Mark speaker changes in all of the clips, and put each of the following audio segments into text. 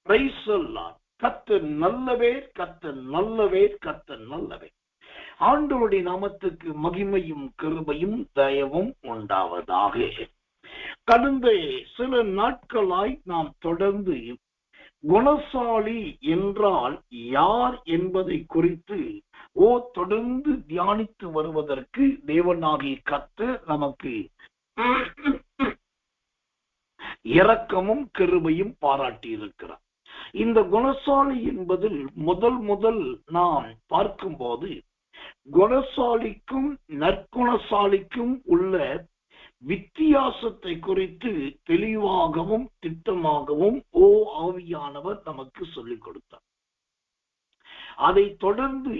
Speaker 1: Praise the Lord. கர்த்தர் நல்லவர், கர்த்தர் நல்லவர், கர்த்தர் நல்லவர். ஆண்டவருடைய நாமத்துக்கு மகிமையும் கிருபையும் தயவும் உண்டாவதாக. கடந்த சில நாட்களாய் நாம் தொடர்ந்து குணசாலி என்றால் யார் என்பதை குறித்து தொடர்ந்து தியானித்து வருவதற்கு தேவனாகிய கர்த்தர் நமக்கு இரக்கமும் கிருபையும் பாராட்டி இருக்கிறார். இந்த குணசாலி என்பதில் முதல் நாம் பார்க்கும்போது குணசாலிக்கும் நற்குணசாலிக்கும் உள்ள வித்தியாசத்தை குறித்து தெளிவாகவும் திட்டமாகவும் ஆவியானவர் நமக்கு சொல்லிக் கொடுத்தார். அதை தொடர்ந்து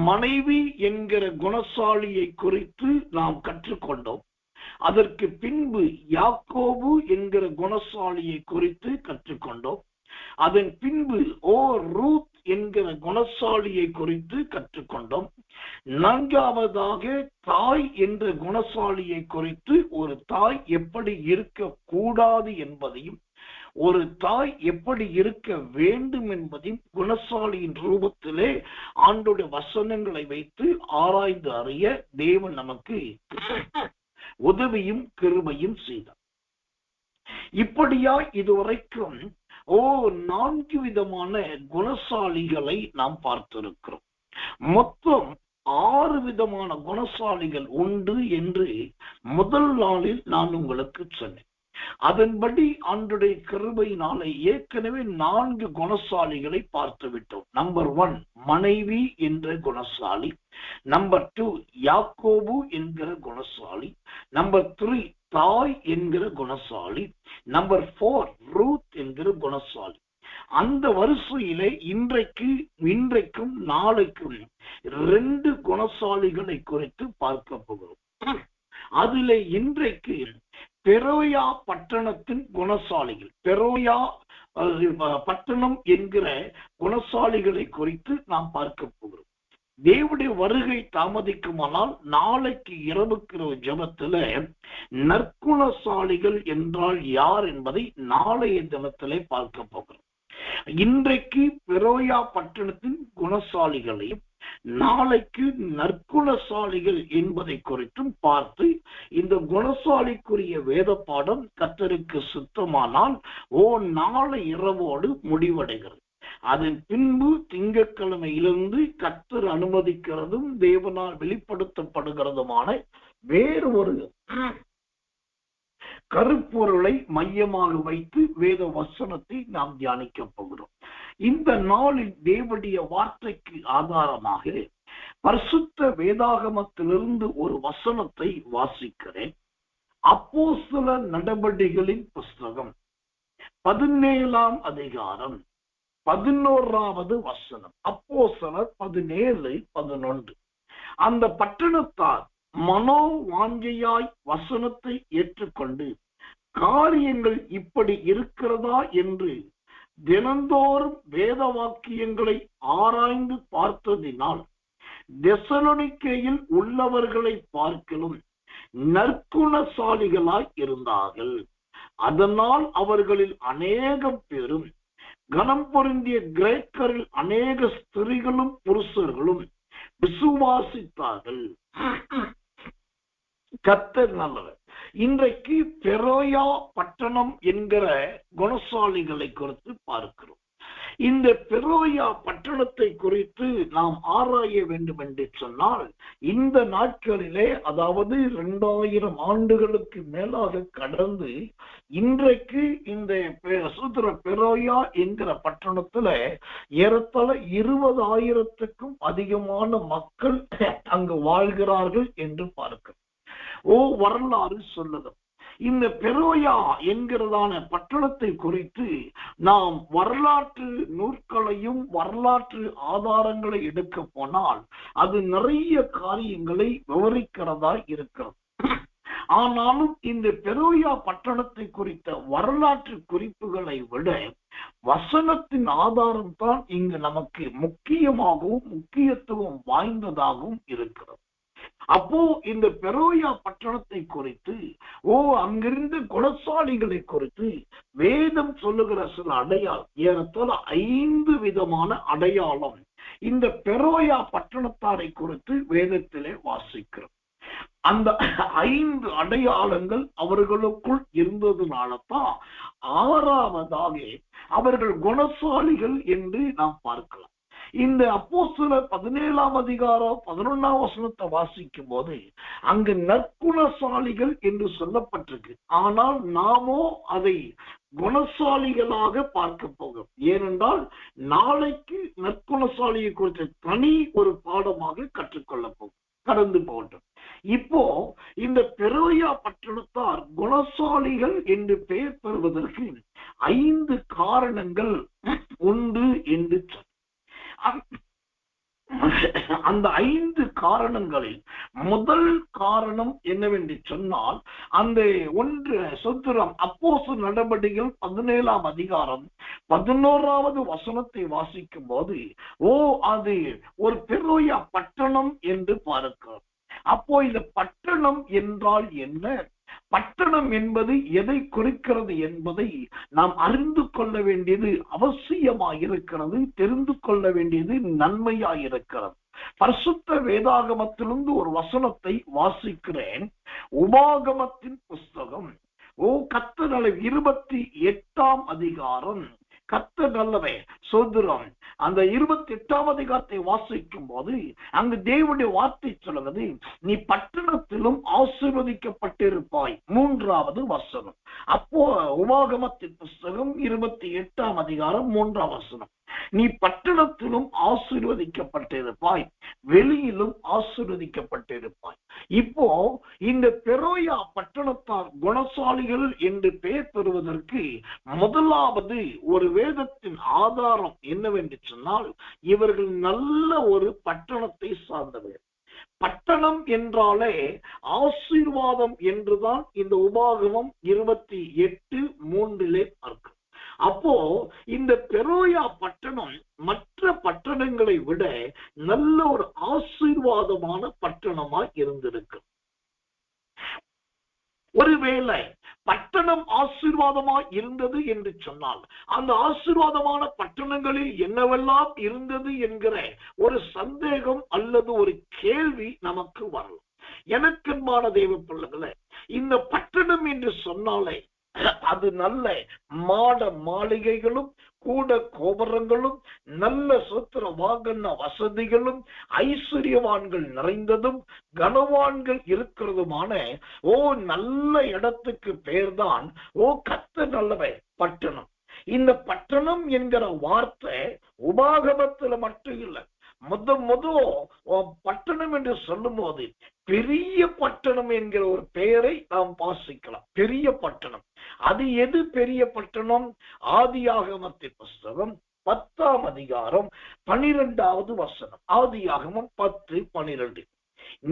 Speaker 1: மனைவி என்கிற குணசாலியை குறித்து நாம் கற்றுக்கொண்டோம். அதற்கு பின்பு யாக்கோபு என்கிற குணசாலியை குறித்து கற்றுக்கொண்டோம். அதன் பின்பு ரூத் என்கிற குணசாலியை குறித்து கற்றுக்கொண்டோம். நான்காவதாக தாய் என்ற குணசாலியை குறித்து ஒரு தாய் எப்படி இருக்க கூடாது என்பதையும் ஒரு தாய் எப்படி இருக்க வேண்டும் என்பதையும் குணசாலியின் ரூபத்திலே ஆண்டோட வசனங்களை வைத்து ஆராய்ந்து அறிய தேவன் நமக்கு உதவியும் கிருபையும் செய்தார். இப்படியா இதுவரைக்கும் 4 விதமான குணசாலிகளை நாம் பார்த்திருக்கிறோம். மொத்தம் 6 விதமான குணசாலிகள் உண்டு என்று முதல் நாளில் நான் உங்களுக்கு சொன்னேன். அதன்படி ஆண்டவருடைய கிருபையினாலே ஏற்கனவே 4 குணசாலிகளை பார்த்து விட்டோம். நம்பர் 1 மனைவி என்ற குணசாலி, நம்பர் 2 யாக்கோபு என்கிற குணசாலி, நம்பர் 3 தாய் என்கிற குணசாலி, நம்பர் 4 ரூத் என்கிற குணசாலி. அந்த வரிசையிலே இன்றைக்கும் நாளைக்கும் 2 குணசாலிகளை குறித்து பார்க்க போகிறோம். அதிலே இன்றைக்கு பெரோயா பட்டணத்தின் குணசாலிகள், பெரோயா பட்டணம் என்கிற குணசாலிகளை குறித்து நாம் பார்க்க போகிறோம். தேவனுடைய வருகை தாமதிக்குமானால் நாளைக்கு இரவுக்கிற ஜெபத்துல நற்குணசாலிகள் என்றால் யார் என்பதை நாளைய தினத்திலே பார்க்க போகிறோம். இன்றைக்கு பெரோயா பட்டணத்தின் குணசாலிகளையும் நாளைக்கு நற்குணசாலிகள் என்பதை குறித்தும் பார்த்து இந்த குணசாலிக்குரிய வேத பாடம் கர்த்தருக்கு சுத்தமானால் நாளை இரவோடு முடிவடைகிறது. அதன் பின்பு திங்கட்கிழமையிலிருந்து கர்த்தர் அனுமதிக்கிறதும் தேவனால் வெளிப்படுத்தப்படுகிறதுமான வேறு ஒரு கருப்பொருளை மையமாக வைத்து வேத வசனத்தை நாம் தியானிக்க போகிறோம். இந்த நாளில் தேவனுடைய வார்த்தைக்கு ஆதாரமாக பரிசுத்த வேதாகமத்திலிருந்து ஒரு வசனத்தை வாசிக்கிறேன். அப்போஸ்தலர் நடபடிகளின் புஸ்தகம் 17ஆம் அதிகாரம் 11வது வசனம். அப்போஸ்தலர் 17:11. அந்த பட்டணத்தார் மனோ வாஞ்சையாய் வசனத்தை ஏற்றுக்கொண்டு காரியங்கள் இப்படி இருக்கிறதா என்று தினந்தோறும் வேத வாக்கியங்களை ஆராய்ந்து பார்த்ததினால் தெசலோனிக்கேயில் உள்ளவர்களை பார்க்கலும் நற்குணசாலிகளாய் இருந்தார்கள். அதனால் அவர்களில் அநேகம் பேரும் கனம் பொருந்திய கிரேக்கரில் அநேக ஸ்திரீகளும் புருஷர்களும் விசுவாசித்தார்கள். கர்த்தர் நல்லவர். இன்றைக்கு பெரோயா பட்டணம் என்கிற குணசாலிகளை குறித்து பார்க்கிறோம். இந்த பெரோயா பட்டணத்தை குறித்து நாம் ஆராய வேண்டும் என்று சொன்னால் இந்த நாட்களிலே, அதாவது 2000 ஆண்டுகளுக்கு மேலாக கடந்து இன்றைக்கு இந்த பெரோயா என்கிற பட்டணத்துல ஏறத்தாழ 20,000க்கும் அதிகமான மக்கள் அங்கு வாழ்கிறார்கள் என்று பார்க்கிறோம். வரலாறு சொல்லுது. இந்த பெரோயா என்கிறதான பட்டணத்தை குறித்து நாம் வரலாற்று நூற்களையும் வரலாற்று ஆதாரங்களை எடுக்க போனால் அது நிறைய காரியங்களை விவரிக்கிறதா இருக்கிறது. ஆனாலும் இந்த பெரோயா பட்டணத்தை குறித்த வரலாற்று குறிப்புகளை விட வசனத்தின் ஆதாரம் தான் இங்கு நமக்கு முக்கியமாகவும் முக்கியத்துவம் வாய்ந்ததாகவும் இருக்கிறது. அப்போ இந்த பெரோயா பட்டணத்தை குறித்து அங்கிருந்த குணசாலிகளை குறித்து வேதம் சொல்லுகிற சில அடையாளம், ஏறத்தாழ 5 விதமான அடையாளம் இந்த பெரோயா பட்டணத்தாரை குறித்து வேதத்திலே வாசிக்கிறோம். அந்த 5 அடையாளங்கள் அவர்களுக்குள் இருந்ததுனாலதான் 6வதாக அவர்கள் குணசாலிகள் என்று நாம் பார்க்கலாம். இந்த அப்போஸ்தலர் 17ஆம் அதிகாரம் 11ஆம் வசனத்தை வாசிக்கும் போது அங்கு நற்குணசாலிகள் என்று சொல்லப்பட்டிருக்கு. ஆனால் நாமோ அதை குணசாலிகளாக பார்க்க போகிறோம். ஏனென்றால் நாளைக்கு நற்குணசாலியை குறித்த தனி ஒரு பாடமாக கற்றுக்கொள்ள போகும், கடந்து போகட்டும். இப்போ இந்த பெரோயா பட்டணத்தார் குணசாலிகள் என்று பெயர் பெறுவதற்கு 5 காரணங்கள் உண்டு என்று அந்த 5 காரணங்களில் முதல் காரணம் என்னவென்று சொன்னால், அந்த 1 சொத்திரம் அப்போஸ்தலர் நடபடிகள் 17ஆம் அதிகாரம் 11வது வசனத்தை வாசிக்கும் போது அது ஒரு பெரோயா பட்டணம் என்று பார்க்கிறோம். அப்போ இந்த பட்டணம் என்றால் என்ன, பட்டணம் என்பது எதை குறிக்கிறது என்பதை நாம் அறிந்து கொள்ள வேண்டியது அவசியமாயிருக்கிறது, தெரிந்து கொள்ள வேண்டியது நன்மையாயிருக்கிறது. பரிசுத்த வேதாகமத்திலிருந்து ஒரு வசனத்தை வாசிக்கிறேன். உபாகமத்தின் புஸ்தகம் கர்த்தர் 28ஆம் அதிகாரம். கர்த்தர் நல்லவே சோதரம். அந்த 28ஆம் அதிகாரத்தை வாசிக்கும் போது அங்கு தேவனுடைய வார்த்தை சொல்லுவது, நீ பட்டணத்திலும் ஆசீர்வதிக்கப்பட்டிருப்பாய். 3வது வசனம். அப்போ உபாகமத்தின் புஸ்தகம் 28ஆம் அதிகாரம் 3ஆம் வசனம். நீ பட்டணத்திலும் ஆசீர்வதிக்கப்பட்டிருப்பாய், வெளியிலும் ஆசீர்வதிக்கப்பட்டிருப்பாய். இப்போ இந்த பெரோயா பட்டணத்தார் குணசாலிகள் என்று பெயர் பெறுவதற்கு முதலாவது ஒரு வேதத்தின் ஆதாரம் என்னவென்று சொன்னால், இவர்கள் நல்ல ஒரு பட்டணத்தை சார்ந்தவர்கள். பட்டணம் என்றாலே ஆசீர்வாதம் என்றுதான் இந்த உபாகமம் 28:3 பார்க்கும். அப்போ இந்த பெரோயா பட்டணம் மற்ற பட்டணங்களை விட நல்ல ஒரு ஆசீர்வாதமான பட்டணமாய் இருந்திருக்கு. ஒருவேளை பட்டணம் ஆசீர்வாதமாய் இருந்தது என்று சொன்னால், அந்த ஆசீர்வாதமான பட்டணங்களில் என்னவெல்லாம் இருந்தது என்கிற ஒரு சந்தேகம் அல்லது ஒரு கேள்வி நமக்கு வரலாம். எனக்கன்பான தேவ பிள்ளைகளே, இந்த பட்டணம் என்று சொன்னாலே அது நல்ல மாட மாளிகைகளும் கூட கோபுரங்களும் நல்ல சொத்திர வாகன வசதிகளும் ஐஸ்வர்யவான்கள் நிறைந்ததும் கனவான்கள் இருக்கிறதுமான நல்ல இடத்துக்கு பெயர்தான் கர்த்தர் நல்லவே பட்டணம். இந்த பட்டணம் என்கிற வார்த்தை உபாகமத்துல மட்டும் இல்லை, பட்டணம் என்று சொல்லும் போது பெரிய பட்டணம் என்கிற ஒரு பெயரை நாம் வாசிக்கலாம். பெரிய பட்டணம். அது எது பெரிய பட்டணம்? ஆதியாகமத்தின் புஸ்தகம் 10ஆம் அதிகாரம் 12வது வசனம். ஆதியாகமம் 10:12.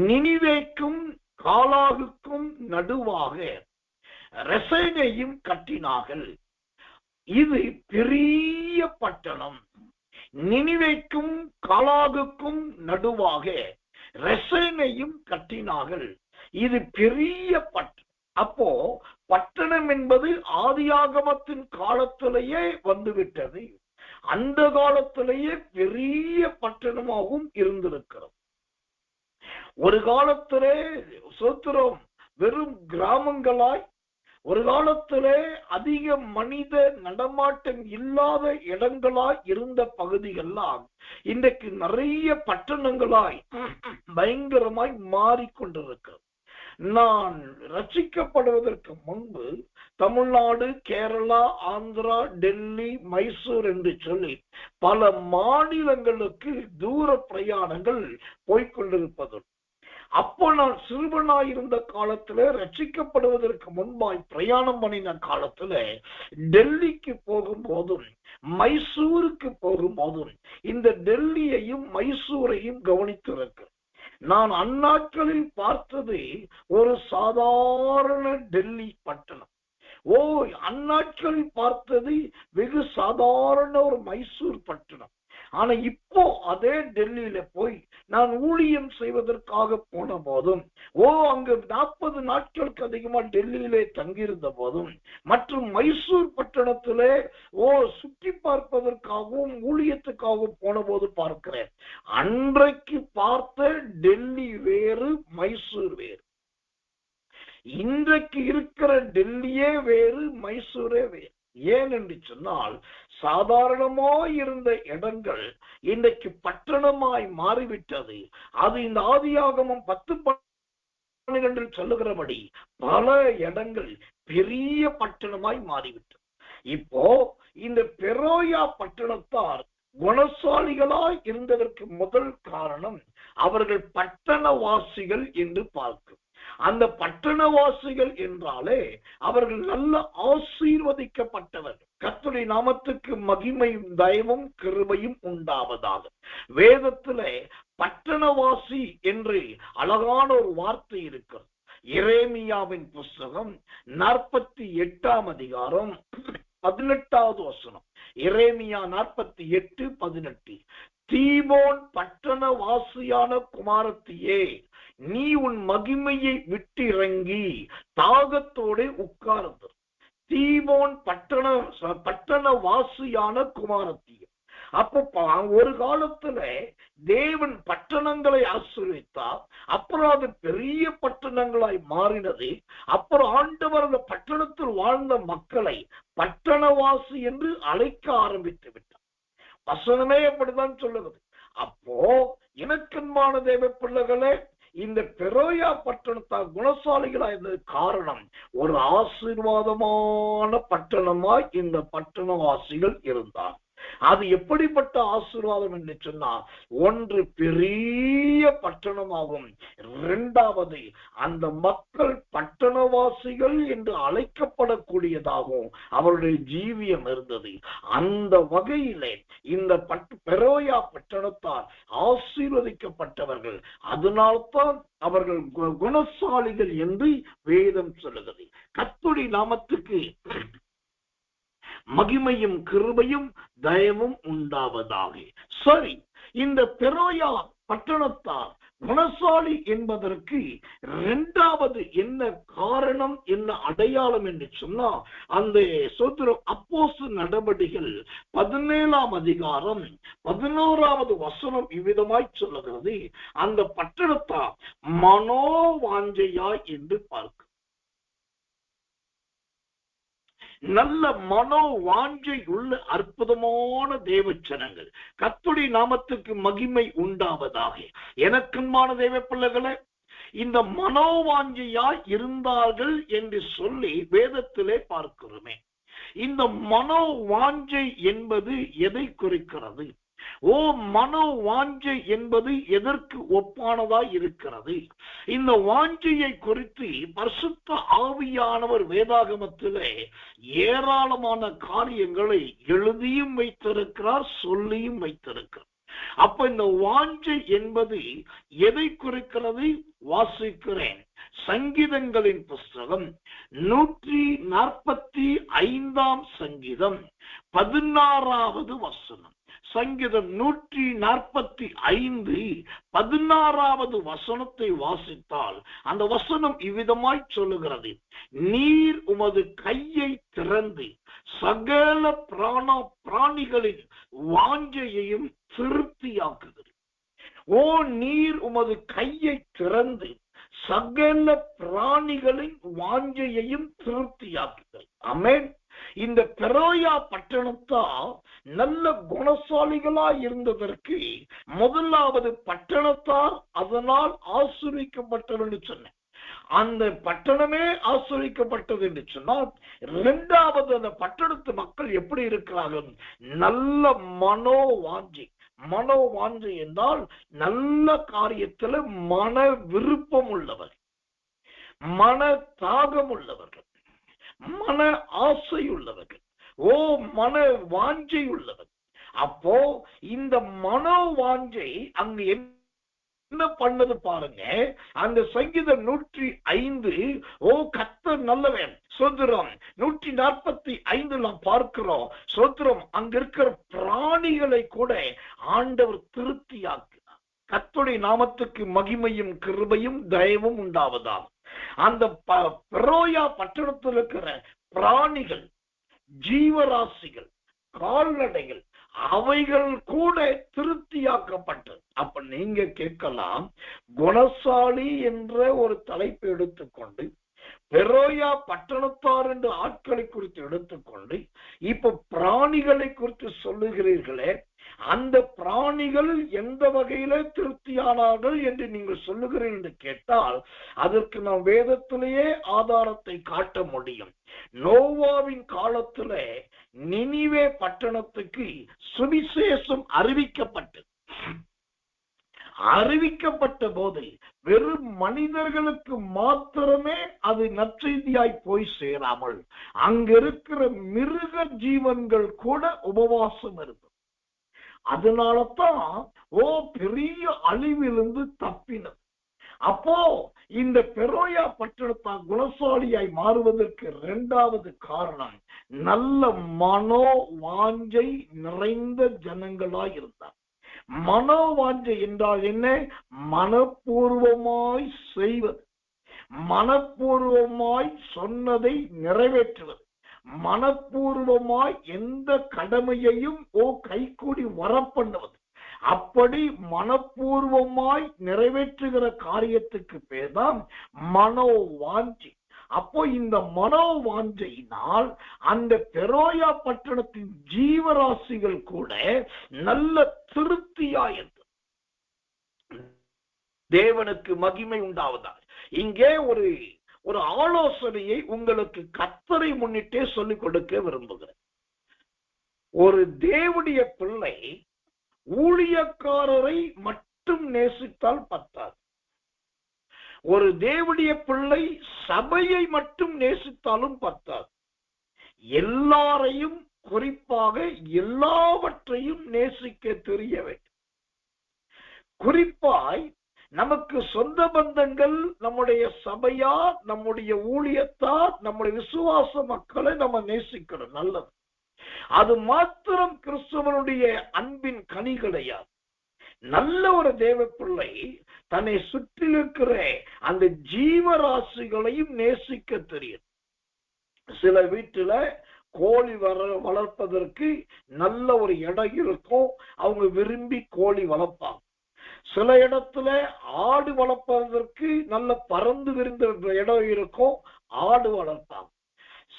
Speaker 1: நினிவேக்கும் காலாகுக்கும் நடுவாக ரெசேனையும் கட்டினார்கள். இது பெரிய பட்டணம். நினிவேக்கும் காலாகுக்கும் நடுவாக ரெசேனையும் கட்டினார்கள். இது பெரிய பட்டணம். அப்போ பட்டணம் என்பது ஆதியாகமத்தின் காலத்திலேயே வந்துவிட்டது. அந்த காலத்திலேயே பெரிய பட்டணமாகவும் இருந்திருக்கிறது. ஒரு காலத்திலே சோத்திரம் வெறும் கிராமங்களாய், ஒரு காலத்திலே அதிக மனித நடமாட்டம் இல்லாத இடங்களாய் இருந்த பகுதிகள்லாம் இன்றைக்கு நிறைய பட்டணங்களாய் பயங்கரமாய் மாறிக்கொண்டிருக்கிறது. நான் ரட்சிக்கப்படுவதற்கு முன்பு தமிழ்நாடு, கேரளா, ஆந்திரா, டெல்லி, மைசூர் என்று சொல்லி பல மாநிலங்களுக்கு தூர பிரயாணங்கள் போய்கொண்டிருப்பது. அப்போ நான் சிறுவனாய் இருந்த காலத்துல, ரட்சிக்கப்படுவதற்கு முன்பாய் பிரயாணம் பண்ணின காலத்துல டெல்லிக்கு போகும்போதும் மைசூருக்கு போகும்போதும் இந்த டெல்லியையும் மைசூரையும் கவனித்திருக்கிறேன். நான் அந்நாட்களில் பார்த்தது ஒரு சாதாரண டெல்லி பட்டணம். அந்நாட்களில் பார்த்தது வெகு சாதாரண ஒரு மைசூர் பட்டணம். ஆனா இப்போ அதே டெல்லியில போய் நான் ஊழியம் செய்வதற்காக போன போதும், அங்கு 40 நாட்களுக்கு அதிகமா டெல்லியிலே தங்கியிருந்த போதும், மற்றும் மைசூர் பட்டணத்திலே சுற்றி பார்ப்பதற்காகவும் ஊழியத்துக்காகவும் போன போது பார்க்கிறேன். அன்றைக்கு பார்த்த டெல்லி வேறு, மைசூர் வேறு. இன்றைக்கு இருக்கிற டெல்லியே வேறு, மைசூரே வேறு. ஏன் என்று சொன்னால், சாதாரணமாய் இருந்த இடங்கள் இன்றைக்கு பட்டணமாய் மாறிவிட்டது. அது இந்த ஆதியாகமம் 10:12 சொல்லுகிறபடி பல இடங்கள் பெரிய பட்டணமாய் மாறிவிட்டது. இப்போ இந்த பெரோயா பட்டணத்தார் குணசாலிகளாய் இருந்ததற்கு முதல் காரணம், அவர்கள் பட்டணவாசிகள் என்று பார்க்கும். அந்த பட்டணவாசிகள் என்றாலே அவர்கள் நல்ல ஆசீர்வதிக்கப்பட்டவர்கள். கர்த்தருடைய நாமத்துக்கு மகிமையும் தயவும் கிருபையும் உண்டாவதாக. வேதத்திலே பட்டணவாசி என்று அழகான ஒரு வார்த்தை இருக்கிறது. எரேமியாவின் புஸ்தகம் 48 அதிகாரம் 18வது வசனம். எரேமியா 48:18. தீபோன் பட்டணவாசியான குமாரத்தியே, நீ உன் மகிமையை விட்டிறங்கி தாகத்தோடு உட்கார்ந்து. தீபோன் பட்டணவாசியான குமாரத்தியே. அப்ப ஒரு காலத்துல தேவன் பட்டணங்களை ஆசீர்வதித்தார். அப்புறம் அது பெரிய பட்டணங்களாய் மாறினது. அப்புறம் ஆண்டவர் அந்த பட்டணத்தில் வாழ்ந்த மக்களை பட்டணவாசி என்று அழைக்க ஆரம்பித்து விட்டார். வசனமே அப்படிதான் சொல்லுகிறது. அப்போ எனக்கன்பான தேவ பிள்ளைகளே, இந்த பெரோயா பட்டணத்தால் குணசாலிகளா இருந்தது காரணம், ஒரு ஆசீர்வாதமான பட்டணமாய் இந்த பட்டணவாசிகள் இருந்தார். அது எப்படிப்பட்ட ஆசீர்வாதம் என்று சொன்னால், ஒன்று பெரிய பட்டணமாகும், இரண்டாவது அந்த மக்கள் பட்டணவாசிகள் என்று அழைக்கப்படக்கூடியதாகவும் அவருடைய ஜீவியம் இருந்தது. அந்த வகையிலே இந்த பெரோயா பட்டணத்தால் ஆசீர்வதிக்கப்பட்டவர்கள். அதனால்தான் அவர்கள் குணசாலிகள் என்று வேதம் சொல்லுகிறது. கர்த்தருடைய நாமத்துக்கு மகிமையும் கிருபையும் தயவும் உண்டாவதாக. சரி, இந்த பெரோயா பட்டணத்தார் குணசாலி என்பதற்கு இரண்டாவது என்ன காரணம், என்ன அடையாளம் என்று சொன்னா, அந்த அப்போஸ்தலர் நடபடிகள் 17 அதிகாரம் 11வது வசனம் இவ்விதமாய் சொல்லுகிறது. அந்த பட்டணத்தார் மனோவாஞ்சையாய் என்று பார்க்க, நல்ல மனோ வாஞ்சை உள்ள அற்புதமான தேவச்சனங்கள். கர்த்தருடைய நாமத்துக்கு மகிமை உண்டாவதாக. எனக்குமான தேவ பிள்ளைகளை, இந்த மனோவாஞ்சையாய் இருந்தார்கள் என்று சொல்லி வேதத்திலே பார்க்கிறோமே. இந்த மனோ வாஞ்சை என்பது எதை குறிக்கிறது? மனோ வாஞ்சை என்பது எதற்கு ஒப்பானதாய் இருக்கிறது? இந்த வாஞ்சையை குறித்து பரிசுத்த ஆவியானவர் வேதாகமத்திலே ஏராளமான காரியங்களை எழுதியும் வைத்திருக்கிறார், சொல்லியும் வைத்திருக்கிறார். அப்ப இந்த வாஞ்சை என்பது எதை குறிக்கிறது? வாசிக்கிறேன். சங்கீதங்களின் புஸ்தகம் 145 சங்கீதம் 16வது வசனம். சங்கீதம் 145 16வது வசனத்தை வாசித்தால் அந்த வசனம் இவ்விதமாய் சொல்லுகிறது. நீர் உமது கையை திறந்து சகல பிராணிகளின் வாஞ்சையையும் திருப்தியாக்குகிறது. நீர் உமது கையை திறந்து சகல பிராணிகளின் வாஞ்சையையும் திருப்தியாக்குகிறது. ஆமென். இந்த பெரோயா பட்டணத்தால் நல்ல குணசாலிகளா இருந்ததற்கு முதலாவது பட்டணத்தார் அதனால் ஆசீர்வதிக்கப்பட்டவர் என்று சொன்னேன். அந்த பட்டணமே ஆசீர்வதிக்கப்பட்டது என்று சொன்னால், இரண்டாவது அந்த பட்டணத்து மக்கள் எப்படி இருக்கிறார்கள்? நல்ல மனோவாஞ்சை. மனோவாஞ்சை என்றால் நல்ல காரியத்தில் மன விருப்பம் உள்ளவர், மன தாகம் உள்ளவர்கள், மன ஆசை உள்ளவர்கள், மன வாஞ்சை உள்ளவர். அப்போ இந்த மனோ வாஞ்சை அங்கு என்ன பண்ணது பாருங்க. அந்த சங்கீதம் 105 கர்த்தர் நல்லவன் சோத்திரம் 145 நாம் பார்க்கிறோம். சோத்திரம் அங்க இருக்கிற பிராணிகளை கூட ஆண்டவர் திருப்தியாக்கினார். கர்த்தருடைய கர்த்தருடைய நாமத்துக்கு மகிமையும் கிருபையும் தயவும் உண்டாவதா. அந்த பெரோயா பட்டணத்தில் இருக்கிற பிராணிகள், ஜீவராசிகள், கால்நடைகள் அவைகள் கூட திருப்தியாக்கப்பட்டது. அப்ப நீங்க கேட்கலாம், குணசாலி என்ற ஒரு தலைப்பை எடுத்துக்கொண்டு பெரோயா பட்டணத்தார் என்று ஆட்களை குறித்து எடுத்துக்கொண்டு இப்ப பிராணிகளை குறித்து சொல்லுகிறீர்களே, அந்த பிராணிகள் எந்த வகையில திருப்தியானார்கள் என்று நீங்கள் சொல்லுகிறீர்கள் என்று கேட்டால் அதற்கு நாம் வேதத்திலேயே ஆதாரத்தை காட்ட முடியும். நோவாவின் காலத்துல நினிவே பட்டணத்துக்கு சுவிசேஷம் அறிவிக்கப்பட்ட போது வெறும் மனிதர்களுக்கு மாத்திரமே அது நற்செய்தியாய் போய் சேராமல் அங்க இருக்கிற மிருக ஜீவன்கள் கூட உபவாசம் இருந்தது. அதனாலதான் பெரிய அழிவிலிருந்து தப்பினது. அப்போ இந்த பெரோயா பட்டணத்தான் குணசாலியாய் மாறுவதற்கு இரண்டாவது காரணம் நல்ல மனோ வாஞ்சை நிறைந்த ஜனங்களாய் இருந்தார். மனோவாஞ்சை என்றால் என்ன? மனப்பூர்வமாய் செய்வது, மனப்பூர்வமாய் சொன்னதை நிறைவேற்றுவது, மனப்பூர்வமாய் எந்த கடமையையும் கைகூடி வரப்பண்ணுவது. அப்படி மனப்பூர்வமாய் நிறைவேற்றுகிற காரியத்துக்கு பேர் தான் மனோவாஞ்சை. அப்போ இந்த மனோவாஞ்சையினால் அந்த பெரோயா பட்டணத்தின் ஜீவராசிகள் கூட நல்ல திருப்தியாயிருந்தது. தேவனுக்கு மகிமை உண்டாவதால் இங்கே ஒரு ஆலோசனையை உங்களுக்கு கர்த்தரை முன்னிட்டே சொல்லிக் கொடுக்க விரும்புகிறேன். ஒரு தேவனுடைய பிள்ளை ஊழியக்காரரை மட்டும் நேசித்தால் பத்தாது. ஒரு தேவனுடைய பிள்ளை சபையை மட்டும் நேசித்தாலும் பத்தாது. எல்லாரையும், குறிப்பாக எல்லாவற்றையும் நேசிக்க தெரிய வேண்டும். குறிப்பாய் நமக்கு சொந்த பந்தங்கள், நம்முடைய சபையார், நம்முடைய ஊழியத்தார், நம்முடைய விசுவாச மக்களை நம்ம நேசிக்கணும், நல்லது. அது மாத்திரம் கிறிஸ்துவனுடைய அன்பின் கனி கிடையாது. நல்ல ஒரு தேவ பிள்ளை தன்னை சுற்றிலிருக்கிற அந்த ஜீவராசிகளையும் நேசிக்க தெரியும். சில வீட்டுல கோழி வளர்ப்பதற்கு நல்ல ஒரு இடம் இருக்கும், அவங்க விரும்பி கோழி வளர்ப்பாங்க. சில இடத்துல ஆடு வளர்ப்பதற்கு நல்ல பறந்து விரிந்த இடம் இருக்கும், ஆடு வளர்ப்பாங்க.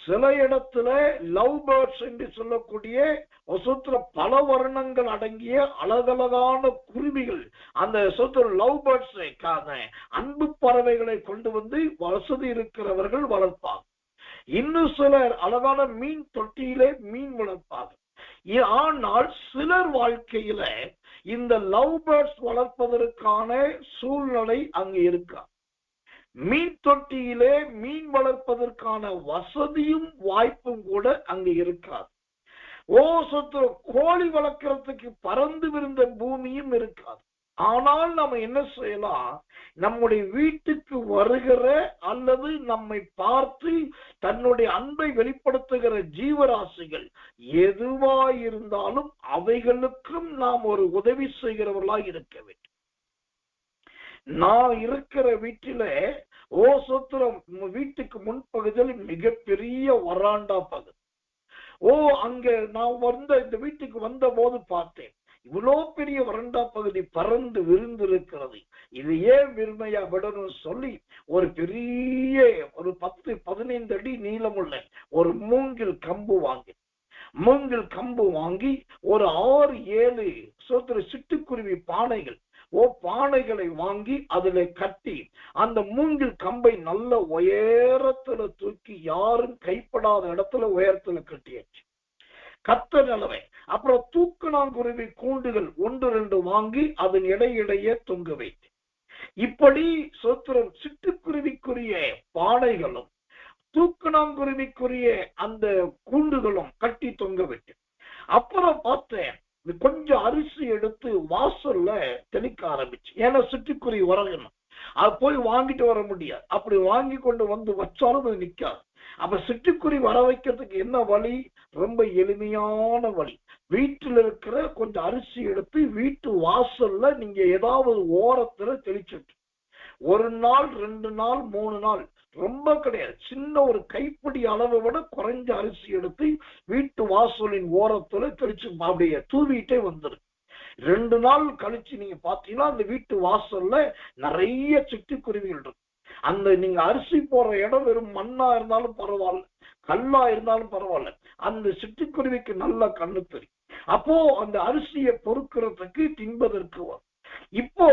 Speaker 1: சில இடத்துல லவ் பேர்ட்ஸ் என்று சொல்லக்கூடிய பல வர்ணங்கள் அடங்கிய அழகழகான குருவிகள், அந்த லவ் பேர்ட்ஸ் அன்பு பறவைகளை கொண்டு வந்து வசதி இருக்கிறவர்கள் வளர்ப்பாங்க. இன்னும் சிலர் அழகான மீன் தொட்டியிலே மீன் வளர்ப்பாங்க. ஆனால் சிலர் வாழ்க்கையில இந்த லவ் பேர்ட்ஸ் வளர்ப்பதற்கான சூழ்நிலை அங்கு இருக்கா. மீன் தொட்டியிலே மீன் வளர்ப்பதற்கான வசதியும் வாய்ப்பும் கூட அங்கு இருக்காது. கோழி வளர்க்கறதுக்கு பறந்து விரிந்த பூமியும் இருக்காது. ஆனால் நம்ம என்ன செய்யலாம், நம்முடைய வீட்டுக்கு வருகிற அல்லது நம்மை பார்த்து தன்னுடைய அன்பை வெளிப்படுத்துகிற ஜீவராசிகள் எதுவாயிருந்தாலும் அவைகளுக்கும் நாம் ஒரு உதவி செய்கிறவர்களாய் இருக்க வேண்டும். நான் இருக்கிற வீட்டில வீட்டுக்கு முன்பகுதியில் மிகப்பெரிய வராண்டா பகுதி. அங்க நான் இந்த வீட்டுக்கு வந்த போது பார்த்தேன், இவ்வளோ பெரிய வறண்டா பகுதி பறந்து விரிந்திருக்கிறது. இது ஏன் விருமையா விடணும் சொல்லி ஒரு பெரிய ஒரு 10-15 அடி நீளமுள்ள ஒரு மூங்கில் கம்பு வாங்கி ஒரு 6-7 சிட்டுக்குருவி பானைகளை வாங்கி அதுல கட்டி அந்த மூங்கில் கம்பை நல்ல உயரத்துல தூக்கி யாரும் கைப்படாத இடத்துல உயரத்துல கட்டியாச்சு. கத்த நிலவை. அப்புறம் தூக்கணாங்குருவி கூண்டுகள் 1-2 வாங்கி அதன் இடையிடையே தொங்க வைத்து, இப்படி சிட்டுக்குருவிக்குரிய பானைகளும் தூக்கணாங்குருவிக்குரிய அந்த கூண்டுகளும் கட்டி தொங்க விட்டு, அப்புறம் பார்த்தேன் கொஞ்சம் அரிசி எடுத்து வாசல்ல தெளிக்க ஆரம்பிச்சு. ஏன்னா சிட்டுக்குருவி வரணும், அது போய் வாங்கிட்டு வர முடியாது. அப்படி வாங்கி கொண்டு வந்து வச்சாலும் அது நிக்காது. அப்ப சிட்டுக்குருவி வர வைக்கிறதுக்கு என்ன வழி? ரொம்ப எளிமையான வழி. வீட்டில் இருக்கிற கொஞ்சம் அரிசி எடுத்து வீட்டு வாசல்ல நீங்க ஏதாவது ஓரத்துல தெளிச்சுட்டு, 1 நாள் 2 நாள் 3 நாள் ரொம்ப கிடையாது, சின்ன ஒரு கைப்பிடி அளவை விட குறைஞ்ச அரிசி எடுத்து வீட்டு வாசலின் ஓரத்துல தெளிச்சு அப்படியே தூவிட்டே வந்துரு. 2 நாள் கழிச்சு நீங்க பாத்தீங்கன்னா அந்த வீட்டு வாசல்ல நிறைய சிட்டுக்குருவிகள் இருக்கும். அந்த நீங்க அரிசி போடுற இடம் வெறும் மண்ணா இருந்தாலும் பரவாயில்ல, கல்லா இருந்தாலும் பரவாயில்ல, அந்த சிட்டுக்குருவிக்கு நல்லா கண்ணு தெரியும். அப்போ அந்த அரிசியை பொறுக்கிறதுக்கு தின்பதற்கு வரும். இப்போ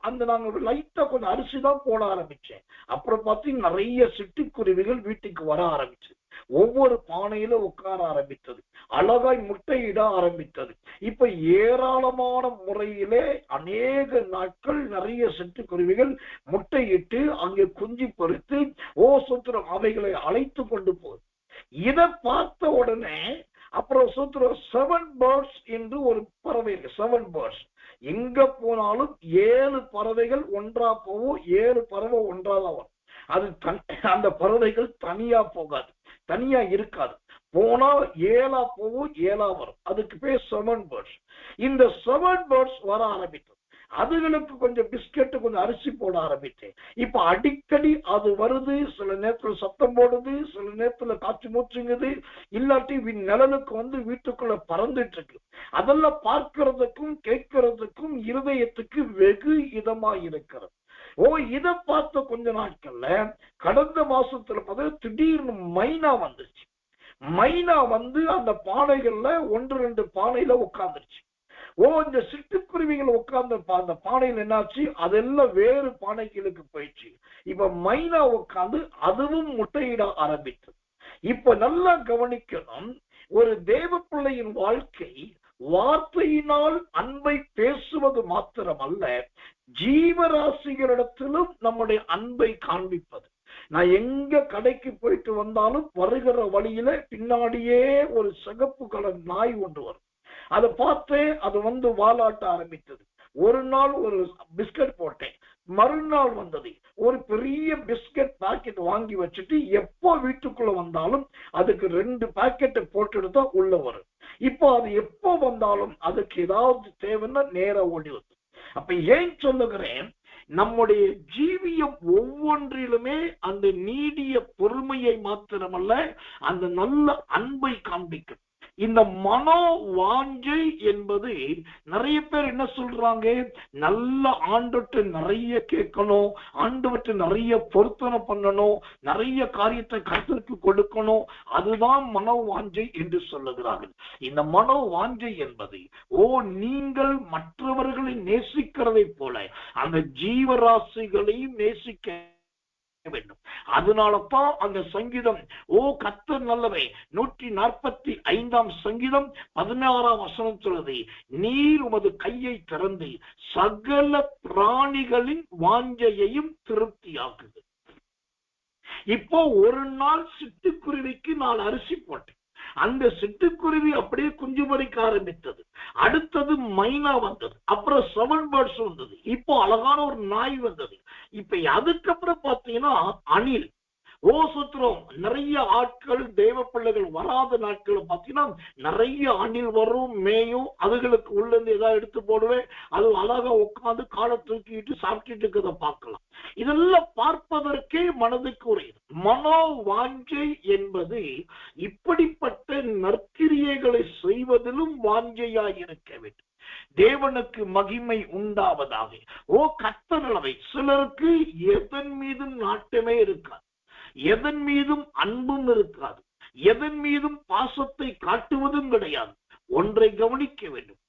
Speaker 1: அந்த நாங்க லைட்டா கொஞ்சம் அரிசி தான் போட ஆரம்பிச்சேன். அப்புறம் பார்த்தீங்கன்னா நிறைய சிட்டுக்குருவிகள் வீட்டுக்கு வர ஆரம்பிச்சு, ஒவ்வொரு பானையில உட்கார ஆரம்பித்தது, அழகாய் முட்டையிட ஆரம்பித்தது. இப்ப ஏராளமான முறையிலே அநேக நாட்கள் நிறைய சிட்டுக்குருவிகள் முட்டையிட்டு அங்கே குஞ்சு பொறுத்து சூத்திரம் அவைகளை அழைத்து கொண்டு போகுது. இதை பார்த்த உடனே அப்புறம் சூத்திரம் 7 பேர்ட்ஸ் என்று ஒரு பறவை இருக்கு. 7 பேர்ட்ஸ் எங்க போனாலும் 7 பறவைகள் ஒன்றா போகும், 7 பறவை ஒன்றாதான் வரும். அது அந்த பறவைகள் தனியா போகாது, தனியா இருக்காது, போனா 7 போகும் 7 வரும். அதுக்கு பேர் 7 பேர்ட்ஸ். இந்த 7 பேர்ட்ஸ் வர ஆரம்பித்தது. அதுகளுக்கு கொஞ்சம் பிஸ்கெட் கொஞ்சம் அரிசி போட ஆரம்பித்தேன். இப்ப அடிக்கடி அது வருது, சில நேரத்துல சத்தம் போடுது, சில நேரத்துல காற்று மூச்சுங்குது, இல்லாட்டி நிழலுக்கு வந்து வீட்டுக்குள்ள பறந்துட்டு இருக்கு. அதெல்லாம் பார்க்கிறதுக்கும் கேட்கறதுக்கும் இருதயத்துக்கு வெகு இதமா இருக்கிறது. இதை பார்த்த கொஞ்ச நாட்கள்ல கடந்த மாசத்துல பார்த்தா திடீர்னு மைனா வந்துருச்சு. மைனா வந்து அந்த பானைகள்ல 1-2 பானையில உட்கார்ந்துருச்சு. இந்த சிட்டுக்குருவிகள் உட்கார்ந்த அந்த பானையில் என்னாச்சு, அதெல்லாம் வேறு பானைகளுக்கு போயிடுச்சு. இப்ப மைனா உட்கார்ந்து அதுவும் முட்டையிட ஆரம்பித்தது. இப்ப நல்லா கவனிக்கணும், ஒரு தேவ பிள்ளையின் வாழ்க்கை வார்த்தையினால் அன்பை பேசுவது மாத்திரமல்ல, ஜீவராசிகளிடத்திலும் நம்முடைய அன்பை காண்பிப்பது. நான் எங்க கடைக்கு போயிட்டு வந்தாலும் வருகிற வழியில பின்னாடியே ஒரு சிகப்பு கலர் நாய் ஒன்று வரும். அதை பார்த்து அது வந்து வாலாட்ட ஆரம்பித்தது. ஒரு நாள் ஒரு பிஸ்கட் போட்டேன், மறுநாள் வந்தது ஒரு பெரிய பிஸ்கட் பாக்கெட் வாங்கி வச்சுட்டு எப்போ வீட்டுக்குள்ள வந்தாலும் அதுக்கு 2 பாக்கெட்டை போட்டுட்டு தான் உள்ள வரும். இப்போ அது எப்போ வந்தாலும் அதுக்கு ஏதாவது தேவைன்னா நேரா ஓடி வந்து. அப்ப ஏன் சொல்லுகிறேன், நம்முடைய ஜீவியம் ஒவ்வொன்றிலுமே அந்த நீடிய பொறுமையை மாத்திரமல்ல, அந்த நல்ல அன்பை காண்பிக்கும். இந்த மனோ வாஞ்சை என்பது நிறைய பேர் என்ன சொல்றாங்க, நல்ல ஆண்டவற்றை நிறைய கேட்கணும், ஆண்டவற்றை நிறைய பொருத்தனை பண்ணணும், நிறைய காரியத்தை கர்த்தருக்கு கொடுக்கணும், அதுதான் மனோ வாஞ்சை என்று சொல்லுகிறார்கள். இந்த மனோ வாஞ்சை என்பது நீங்கள் மற்றவர்களை நேசிக்கிறதை போல அந்த ஜீவராசிகளையும் நேசிக்க வேண்டும். அதனாலதான் அந்த சங்கீதம் கர்த்தர் நல்லவை 145 சங்கீதம் 16 சொல்லுது, நீர் உமது கையை திறந்து சகல பிராணிகளின் வாஞ்சையையும் திருப்தியாக்குது. இப்போ ஒரு நாள் சிட்டுக்குருவிக்கு நான் அரிசி போட்டேன், அந்த சிட்டுக்குருவி அப்படியே குஞ்சு பொறிக்க ஆரம்பித்தது. அடுத்தது மைனா வந்தது, அப்புறம் 7 பேர்ட்ஸ் வந்தது, இப்போ அழகான ஒரு நாய் வந்தது. இப்ப அதுக்கப்புறம் பாத்தீங்கன்னா அணில். சுத்திரம் நிறைய ஆட்கள் தேவ பிள்ளைகள் வராத நாட்கள் பாத்தீங்கன்னா நிறைய அணில் வரும், மேயும், அதுகளுக்கு உள்ள இருந்து ஏதாவது எடுத்து போடுவேன், அது அழகா உட்காந்து காலை தூக்கிட்டு சாப்பிட்டுட்டு இருக்கிறத பார்க்கலாம். இதெல்லாம் பார்ப்பதற்கே மனதுக்கு உரியது. மனோ வாஞ்சை என்பது இப்படிப்பட்ட நற்கிரியைகளை செய்வதிலும் வாஞ்சையாய் இருக்க வேண்டும். தேவனுக்கு மகிமை உண்டாவதாக. கர்த்தர் அளவை. சிலருக்கு எதன் மீதும் நாட்டமே இருக்காது, எதன் மீதும் அன்பும் இருக்காது, எதன் மீதும் பாசத்தை காட்டுவதும் கிடையாது. ஒன்றை கவனிக்க வேண்டும்,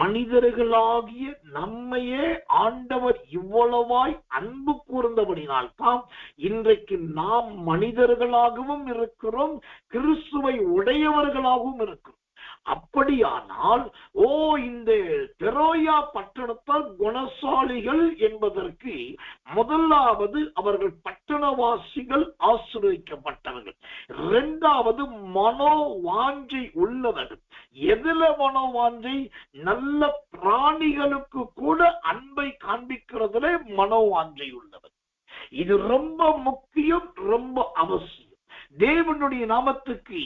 Speaker 1: மனிதர்களாகிய நம்மையே ஆண்டவர் இவ்வளவாய் அன்பு கூர்ந்தபடினால்தான் இன்றைக்கு நாம் மனிதர்களாகவும் இருக்கிறோம், கிறிஸ்துவை உடையவர்களாகவும் இருக்கிறோம். அப்படியானால் இந்த பெரோயா பட்டணத்தால் குணசாலிகள் என்பதற்கு முதலாவது அவர்கள் பட்டணவாசிகள் ஆசீர்வதிக்கப்பட்டவர்கள், இரண்டாவது மனோ வாஞ்சை உள்ளவர்கள். எதுல மனோ வாஞ்சை? நல்ல பிராணிகளுக்கு கூட அன்பை காண்பிக்கிறதுல மனோ வாஞ்சை உள்ளவர். இது ரொம்ப முக்கியம், ரொம்ப அவசியம். தேவனுடைய நாமத்துக்கு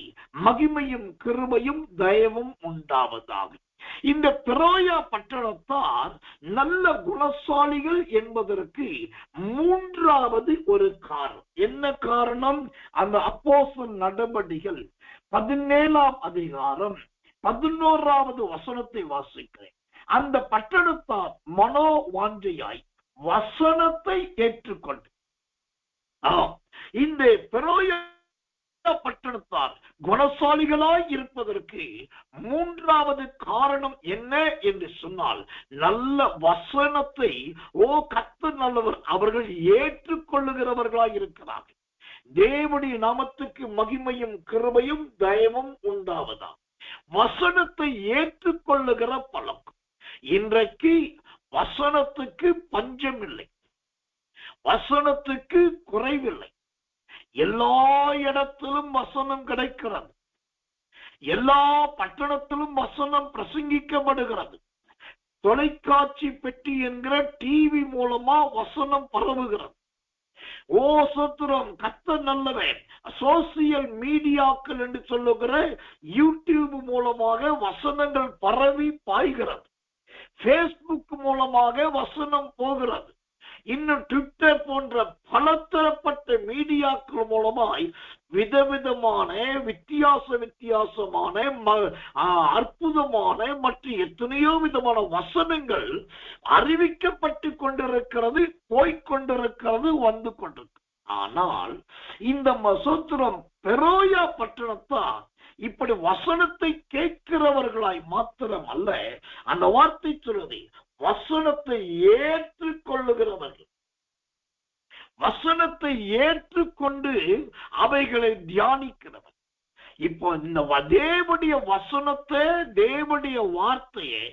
Speaker 1: மகிமையும் கிருபையும் தயவும் உண்டாவதாக. இந்த பெரோயா பட்டணத்தார் நல்ல குணசாலிகள் என்பதற்கு மூன்றாவது ஒரு காரணம். என்ன காரணம்? அந்த அப்போஸ்தலர் நடபடிகள் 17ஆம் அதிகாரம் 11வது வசனத்தை வாசிக்கிறேன். அந்த பட்டணத்தார் மனோ வாஞ்சையாய் வசனத்தை ஏற்றுக்கொண்டு, இந்த பெரோயா பட்டணத்தார் குணசாலிகளாய் இருப்பதற்கு மூன்றாவது காரணம் என்ன என்று சொன்னால், நல்ல வசனத்தை கர்த்தர் நல்லவர் அவர்கள் ஏற்றுக்கொள்ளுகிறவர்களாய் இருக்கிறார்கள். தேவனுடைய நாமத்துக்கு மகிமையும் கிருபையும் தயவும் உண்டாவதா. வசனத்தை ஏற்றுக்கொள்ளுகிற பழக்கம். இன்றைக்கு வசனத்துக்கு பஞ்சம் இல்லை, வசனத்துக்கு குறைவில்லை. எல்லா இடத்திலும் வசனம் கிடைக்கிறது, எல்லா பட்டணத்திலும் வசனம் பிரசங்கிக்கப்படுகிறது. தொலைக்காட்சி பெட்டி என்கிற டிவி மூலமா வசனம் பரவுகிறது. சோத்திரம், கர்த்தர் நல்லவன். சோசியல் மீடியாக்கள் என்று சொல்லுகிற யூடியூப் மூலமாக வசனங்கள் பரவி பாய்கிறது. பேஸ்புக் மூலமாக வசனம் போகிறது. இன்னும் ட்விட்டர் போன்ற பலதரப்பட்ட மீடியாக்கள் மூலமாய் விதவிதமான வித்தியாசமான அற்புதமான மற்றும் எத்தனையோ விதமான வசனங்கள் அறிவிக்கப்பட்டு கொண்டிருக்கிறது, போய்கொண்டிருக்கிறது, வந்து கொண்டிருக்கு. ஆனால் இந்த மசோத்திரம் பெரோயா பட்டணத்தார் இப்படி வசனத்தை கேட்கிறவர்களாய் மாத்திரம் அல்ல, அந்த வார்த்தை சொல்லுது, வசனத்தை ஏற்றுக்கொள்ளுகிறவர்கள். வசனத்தை ஏற்றுக்கொண்டு அவைகளை தியானிக்கிறவர். இப்போ இந்த தேவனுடைய வசனத்தை, தேவனுடைய வார்த்தையை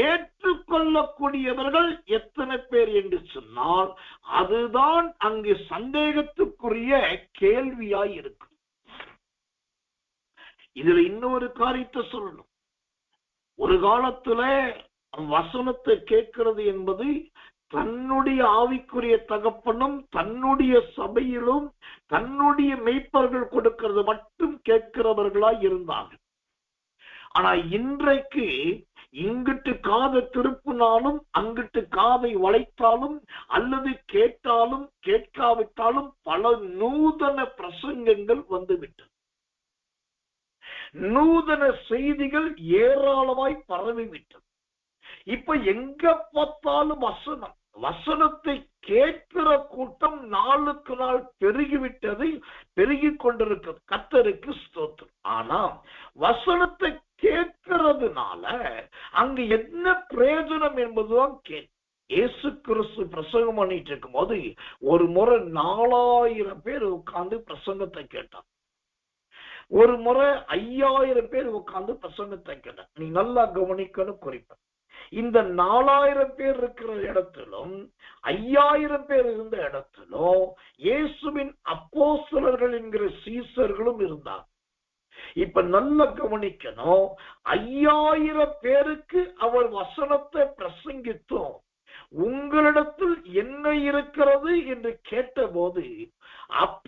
Speaker 1: ஏற்றுக்கொள்ளக்கூடியவர்கள் எத்தனை பேர் என்று சொன்னால், அதுதான் அங்கு சந்தேகத்துக்குரிய கேள்வியாய் இருக்கு. இதுல இன்னொரு காரியத்தை சொல்லணும். ஒரு காலத்துல வசனத்தை கேட்கிறது என்பது தன்னுடைய ஆவிக்குரிய தகப்பனும் தன்னுடைய சபையிலும் தன்னுடைய மெய்ப்பர்கள் கொடுக்கிறது மட்டும் கேட்கிறவர்களாய் இருந்தாங்க. ஆனா இன்றைக்கு இங்கிட்டு காதை திருப்பினாலும் அங்கிட்டு காதை வளைத்தாலும் அல்லது கேட்டாலும் கேட்காவிட்டாலும் பல நூதன பிரசங்கங்கள் வந்துவிட்டது. நூதன செய்திகள் ஏராளமாய் பரவிவிட்டது. இப்ப எங்க பார்த்தாலும் வசனம், வசனத்தை கேட்கிற கூட்டம் நாளுக்கு நாள் பெருகிவிட்டது, பெருகி கொண்டிருக்கிறது. கர்த்தருக்கு ஸ்தோத்திரம். ஆனா வசனத்தை கேட்கிறதுனால அங்கு என்ன பிரயோஜனம் என்பதுதான் கேள்வி. இயேசு கிறிஸ்து பிரசங்கம் பண்ணிட்டு இருக்கும் போது ஒரு முறை 4000 பேர் உட்கார்ந்து பிரசங்கத்தை கேட்டான். ஒரு முறை 5000 பேர் உட்கார்ந்து பிரசங்கத்தை கேட்டான். நீ நல்லா கவனிக்கணும். குறிப்பா இந்த 4000 பேர் இருக்கிற இடத்திலும் 5000 பேர் இருந்த இடத்திலும் இயேசுவின் அப்போஸ்தலர்கள் என்கிற சீசர்களும் இருந்தார். இப்ப நல்ல கவனிக்கணும். 5000 பேருக்கு அவர் வசனத்தை பிரசங்கித்தோம். உங்களிடத்தில் என்ன இருக்கிறது என்று கேட்டபோது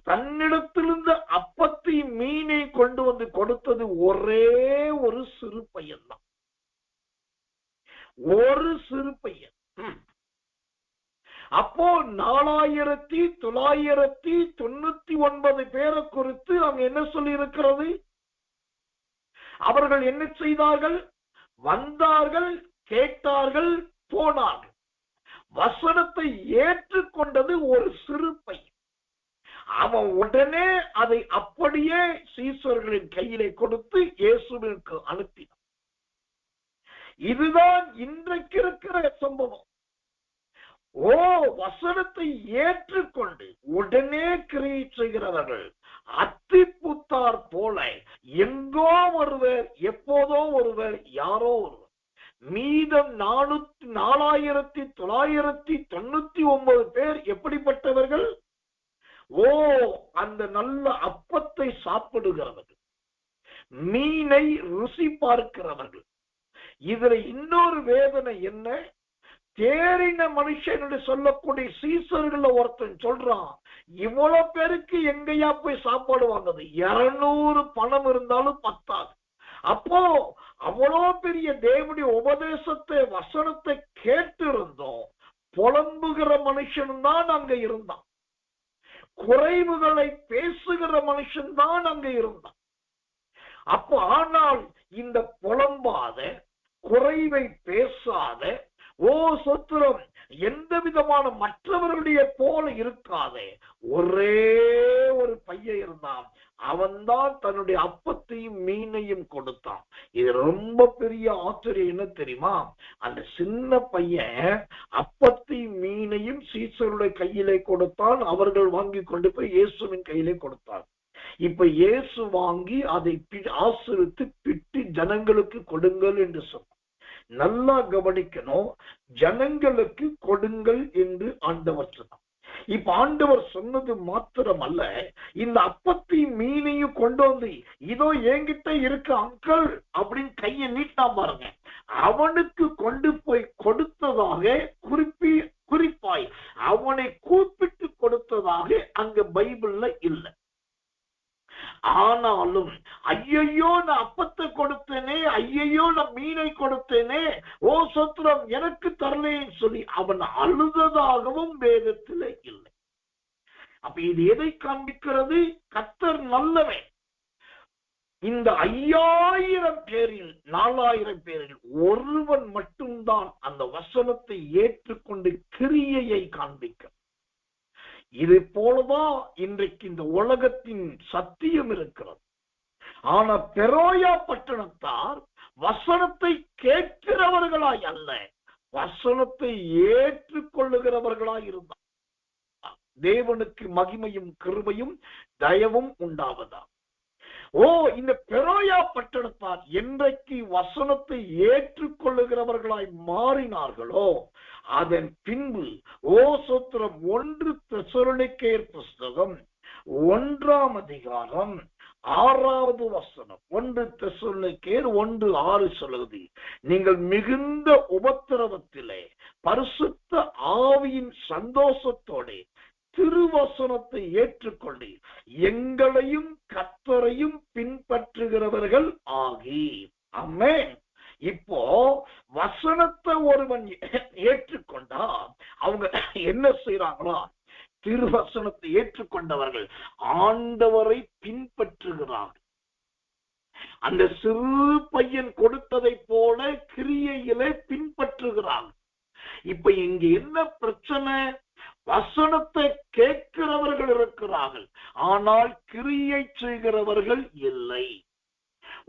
Speaker 1: தன்னிடத்திலிருந்து அப்பத்தை மீனை கொண்டு வந்து கொடுத்தது ஒரே ஒரு சிறு பையன் தான். ஒரு சிறு பையன். அப்போ 4999 பேரை குறித்து அங்க என்ன சொல்லி இருக்கிறது? அவர்கள் என்ன செய்தார்கள்? வந்தார்கள், கேட்டார்கள், போனார்கள். வசனத்தை ஏற்றுக்கொண்டது ஒரு சிறு பையன். அவன் உடனே அதை அப்படியே சீசர்களின் கையிலே கொடுத்து இயேசுவிற்கு அனுப்பினான். இதுதான் இன்றைக்கு இருக்கிற சம்பவம். வசனத்தை ஏற்றுக்கொண்டு உடனே கிரியை செய்கிறவர்கள் அத்திப்புத்தார் போல எங்கோ ஒருவர், எப்போதோ ஒருவர், யாரோ ஒருவர். மீதம் 4999 பேர் எப்படிப்பட்டவர்கள்? அந்த நல்ல அப்பத்தை சாப்பிடுகிறவர்கள், மீனை ருசி பார்க்கிறவர்கள். இதுல இன்னொரு வேதனை என்ன? தேறின மனுஷன் என்று சொல்லக்கூடிய சீசர்கள் ஒருத்தன் சொல்றான், இவ்வளவு பேருக்கு எங்கயா போய் சாப்பாடு வாங்குது? 200 பணம் இருந்தாலும் பத்தாது. அப்போ அவ்வளோ பெரிய தேவனுடைய உபதேசத்தை வசனத்தை கேட்டிருந்தோம். புலம்புகிற மனுஷன் தான் அங்க இருந்தான். குறைவுகளை பேசுகிற மனுஷன் தான் அங்க இருந்தான். அப்போ ஆனால் இந்த புலம்பாத, குறைவை பேசாத, ஓ சொத்திரம், எந்த விதமான மற்றவர்களுடைய போல இருக்காதே ஒரே ஒரு பையன் இருந்தான். அவன்தான் தன்னுடைய அப்பத்தையும் மீனையும் கொடுத்தான். இது ரொம்ப பெரிய ஆச்சரியம். என்ன தெரியுமா? அந்த சின்ன பையன் அப்பத்தையும் மீனையும் சீசருடைய கையிலே கொடுத்தான். அவர்கள் வாங்கி கொண்டு போய் இயேசுவின் கையிலே கொடுத்தார். இப்ப இயேசு வாங்கி அதை ஆசீர்வதித்து பிட்டு ஜனங்களுக்கு கொடுங்கள் என்று சொன்னார். நல்லா கவனிக்கணும், ஜனங்களுக்கு கொடுங்கள் என்று ஆண்டவர் சொன்னார். இப்ப ஆண்டவர் சொன்னது மாத்திரமல்ல, இந்த அப்பத்தையும் மீனையும் கொண்டு வந்து இதோ என்கிட்ட இருக்க அங்கிள் அப்படின்னு கையை நீட்டா பாருங்க. அவனுக்கு கொண்டு போய் கொடுத்ததாக குறிப்பாய் அவனை கூப்பிட்டு கொடுத்ததாக அங்க பைபிள்ல இல்லை. ஆனாலும் ஐயையோ நான் அப்பத்தை கொடுத்தேனே, ஐயையோ நான் மீனை கொடுத்தேனே, ஓ சொத்திரம் எனக்கு தரலேன்னு சொல்லி அவன் அழுததாகவும் வேதத்தில் இல்லை. அப்ப இது எதை காண்பிக்கிறது? கர்த்தர் நல்லவன். இந்த 5000 பேரில் 4000 பேரில் ஒருவன் மட்டும்தான் அந்த வசனத்தை ஏற்றுக்கொண்டு கிரியையை காண்பிக்க. இது போலதான் இன்றைக்கு இந்த உலகத்தின் சத்தியம் இருக்கிறது. ஆனா பெரோயா பட்டணத்தார் வசனத்தை கேட்கிறவர்களாய் அல்ல, வசனத்தை ஏற்றுக்கொள்ளுகிறவர்களாய் இருந்தார். தேவனுக்கு மகிமையும் கிருபையும் தயவும் உண்டாவதா. ஓ, இந்த பெரோயா பட்டணத்தார் என்றைக்கு வசனத்தை ஏற்றுக்கொள்ளுகிறவர்களாய் மாறினார்களோ அதன் பின்பு ஓ சோத்திரம் 1 தெசலோனிக்கேயர் புஸ்தகம் 1ஆம் அதிகாரம் 6வது வசனம், 1 தெசலோனிக்கேயர் 1:6 சொல்லுது, நீங்கள் மிகுந்த உபத்திரவத்திலே பரிசுத்த ஆவியின் சந்தோஷத்தோட திருவசனத்தை ஏற்றுக்கொண்டு எங்களையும் கர்த்தரையும் பின்பற்றுகிறவர்கள் ஆகி. ஆமென். இப்போ வசனத்தை ஒருவன் ஏற்றுக்கொண்டா அவங்க என்ன செய்யறாங்களா? திருவசனத்தை ஏற்றுக்கொண்டவர்கள் ஆண்டவரை பின்பற்றுகிறார்கள். அந்த சிறு பையன் கொடுத்ததை போல கிரியையிலே பின்பற்றுகிறார்கள். இப்ப இங்க என்ன பிரச்சனை? வசனத்தை கேட்கிறவர்கள் இருக்கிறார்கள், ஆனால் கிரியை செய்கிறவர்கள் இல்லை.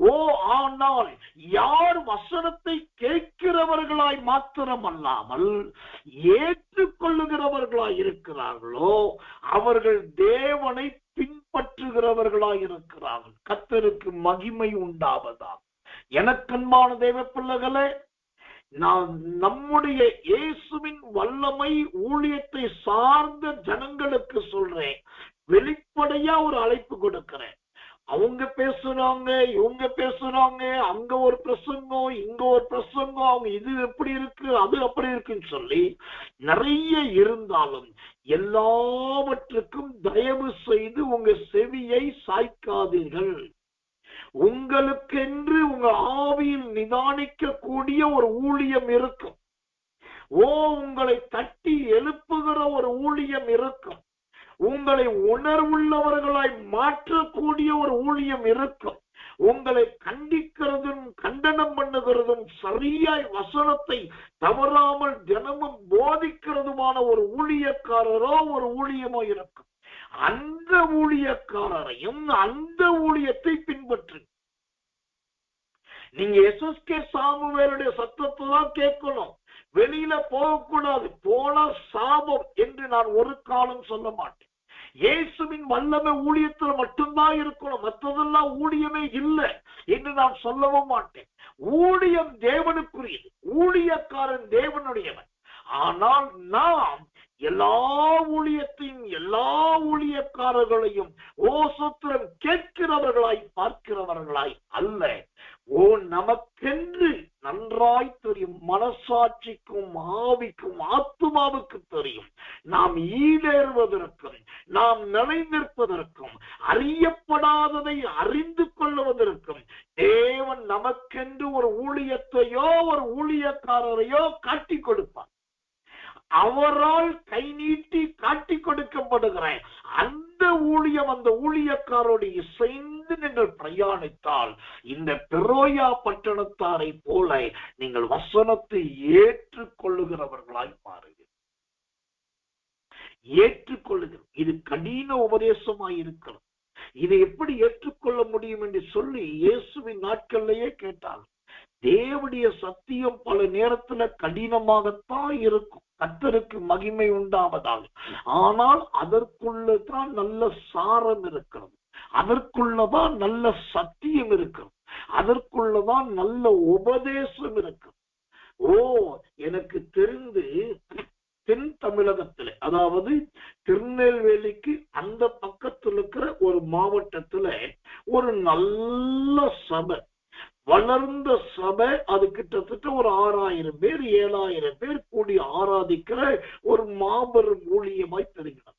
Speaker 1: ஓ, ஆனால் யார் வசனத்தை கேட்கிறவர்களாய் மாத்திரமல்லாமல் ஏற்றுக்கொள்ளுகிறவர்களாய் இருக்கிறார்களோ அவர்கள் தேவனை பின்பற்றுகிறவர்களாய் இருக்கிறார்கள். கர்த்தருக்கு மகிமை உண்டாவதா. எனக்கன்பான தேவ பிள்ளைகளே, நான் நம்முடைய இயேசுவின் வல்லமை ஊழியத்தை சார்ந்த ஜனங்களுக்கு சொல்றேன், வெளிப்படையா ஒரு அழைப்பு கொடுக்கிறேன். அவங்க பேசுறாங்க, இவங்க பேசுறாங்க, அங்க ஒரு பிரசங்கம், இங்க ஒரு பிரசங்கம், அவங்க இது எப்படி இருக்கு அது அப்படி இருக்குன்னு சொல்லி நிறைய இருந்தாலும் எல்லாவற்றுக்கும் தயவு செய்து உங்க செவியை சாய்க்காதீர்கள். உங்களுக்கென்று உங்க ஆவியில் நிதானிக்க கூடிய ஒரு ஊழியம் இருக்கும். ஓ, உங்களை தட்டி எழுப்புகிற ஒரு ஊழியம் இருக்கும். உங்களை உணர்வுள்ளவர்களாய் மாற்றக்கூடிய ஒரு ஊழியம் இருக்கும். உங்களை கண்டிக்கிறதும் கண்டனம் பண்ணுகிறதும் சரியாய் வசனத்தை தவறாமல் தினமும் போதிக்கிறதுமான ஒரு ஊழியக்காரரோ ஒரு ஊழியமோ இருக்கும். அந்த ஊழியக்காரரையும் அந்த ஊழியத்தை பின்பற்று. நீங்க SSK சாமுவேலுடைய சத்தத்தை தான் கேட்கணும், வெளியில போகக்கூடாது. போனா சாபம் என்று நான் ஒரு காலம் சொல்ல மாட்டேன். இயேசுவின் வல்லமை ஊழியத்தில் மட்டும்தான் இருக்கணும், மற்றதெல்லாம் ஊழியமே இல்லை என்று நான் சொல்லவும் மாட்டேன். ஊழியம் தேவனுக்குரியது, ஊழியக்காரன் தேவனுடையவன். ஆனால் நாம் எல்லா ஊழியத்தையும் எல்லா ஊழியக்காரர்களையும் ஓசத்திரம் கேட்கிறவர்களாய் பார்க்கிறவர்களாய் அல்ல. ஓ, நமக்கென்று நன்றாய் தெரியும். மனசாட்சிக்கும் ஆவிக்கும் ஆத்துமாவுக்கு தெரியும். நாம் ஈடேறுவதற்கும் நாம் நிலைநிற்பதற்கும் அறியப்படாததை அறிந்து கொள்வதற்கும் தேவன் நமக்கென்று ஒரு ஊழியத்தையோ ஒரு ஊழியக்காரரையோ காட்டி கொடுப்பார். அவரால் கை நீட்டி காட்டி கொடுக்கப்படுகிற அந்த ஊழியம், அந்த ஊழியக்காரோடு இசைந்து நீங்கள் பிரயாணித்தால் இந்த பெரோயா பட்டணத்தாரை போல நீங்கள் வசனத்தை ஏற்றுக்கொள்ளுகிறவர்களாய் மாறுங்கள். ஏற்றுக்கொள்ளுங்கள். இது கடின உபதேசமாய் இருக்கிறது. இதை எப்படி ஏற்றுக்கொள்ள முடியும் என்று சொல்லி இயேசுவின் நாட்களிலேயே கேட்டாங்க. தேவனுடைய சத்தியம் பல நேரத்துல கடினமாகத்தான் இருக்கும். கர்த்தருக்கு மகிமை உண்டாவதாக. ஆனால் அதற்குள்ளதான் நல்ல சாரம் இருக்கிறது. அதற்குள்ளதான் நல்ல சத்தியம் இருக்கிறது. அதற்குள்ளதான் நல்ல உபதேசம் இருக்கிறது. எனக்கு தெரிந்து தென் தமிழகத்துல, அதாவது திருநெல்வேலிக்கு அந்த பக்கத்தில் இருக்கிற ஒரு மாவட்டத்துல ஒரு நல்ல சபை, வளர்ந்த சபை, அது கிட்டத்தட்ட ஒரு 6000 பேர் 7000 பேர் கூடி ஆராதிக்கிற ஒரு மாபெரும் ஊழியமாய் தெரிகிறது.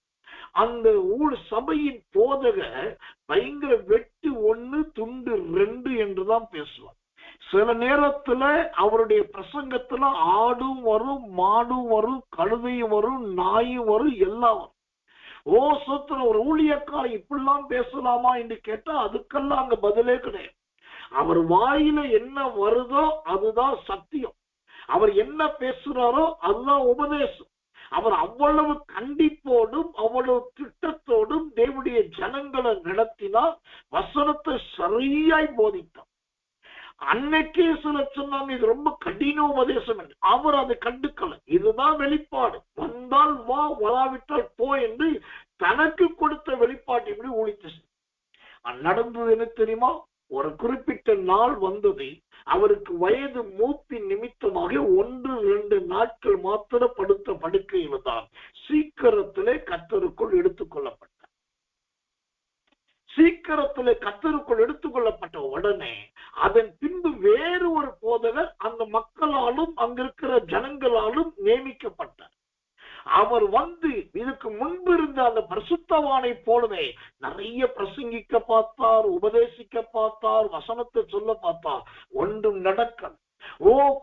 Speaker 1: அந்த சபையின் போதக பயங்கர வெட்டு 1 துண்டு 2 என்றுதான் பேசுவார். சில நேரத்துல அவருடைய பிரசங்கத்துல ஆடும் வரும், மாடும் வரும், கழுதையும் வரும், நாயும் வரும், எல்லாம் வரும். சொத்துல ஒரு ஊழியக்காரன் இப்படிலாம் பேசலாமா என்று கேட்டா அதுக்கெல்லாம் அங்க பதிலே கிடையாது. அவர் வாயில என்ன வருதோ அதுதான் சத்தியம். அவர் என்ன பேசுறாரோ அதுதான் உபதேசம். அவர் அவ்வளவு கண்டிப்போடும் அவ்வளவு திட்டத்தோடும் தேவனுடைய ஜனங்களை நடத்தினார். வசனத்தை சரியாய் போதித்தார். அன்னைக்கே சில சொன்னாங்க இது ரொம்ப கடின உபதேசம் என்று. அவர் அதை கண்டுக்கல. இதுதான் வெளிப்பாடு. வந்தால் வா, வராவிட்டால் போ என்று தனக்கு கொடுத்த வெளிப்பாட்டை இப்படி ஊழித்து நடந்தது. என்ன தெரியுமா? ஒரு குறிப்பிட்ட நாள் வந்தது. அவருக்கு வயது மூப்பின் நிமித்தமாக 1-2 நாட்கள் மாத்திர படுத்த படுக்கையில் தான் சீக்கிரத்திலே கர்த்தருக்குள் எடுத்துக் கொள்ளப்பட்டார். சீக்கிரத்திலே கர்த்தருக்குள் எடுத்துக் கொள்ளப்பட்ட உடனே அதன் பின்பு வேறு ஒரு போதகர் அந்த மக்களாலும் அங்கிருக்கிற ஜனங்களாலும் நியமிக்கப்பட்டார். அவர் வந்து இதுக்கு முன்பு இருந்த அந்த பரிசுத்தவானை போலவே நிறைய பிரசங்கிக்க பார்த்தார், உபதேசிக்க பார்த்தார், வசனத்தை சொல்ல பார்த்தார். ஒன்றும் நடக்க.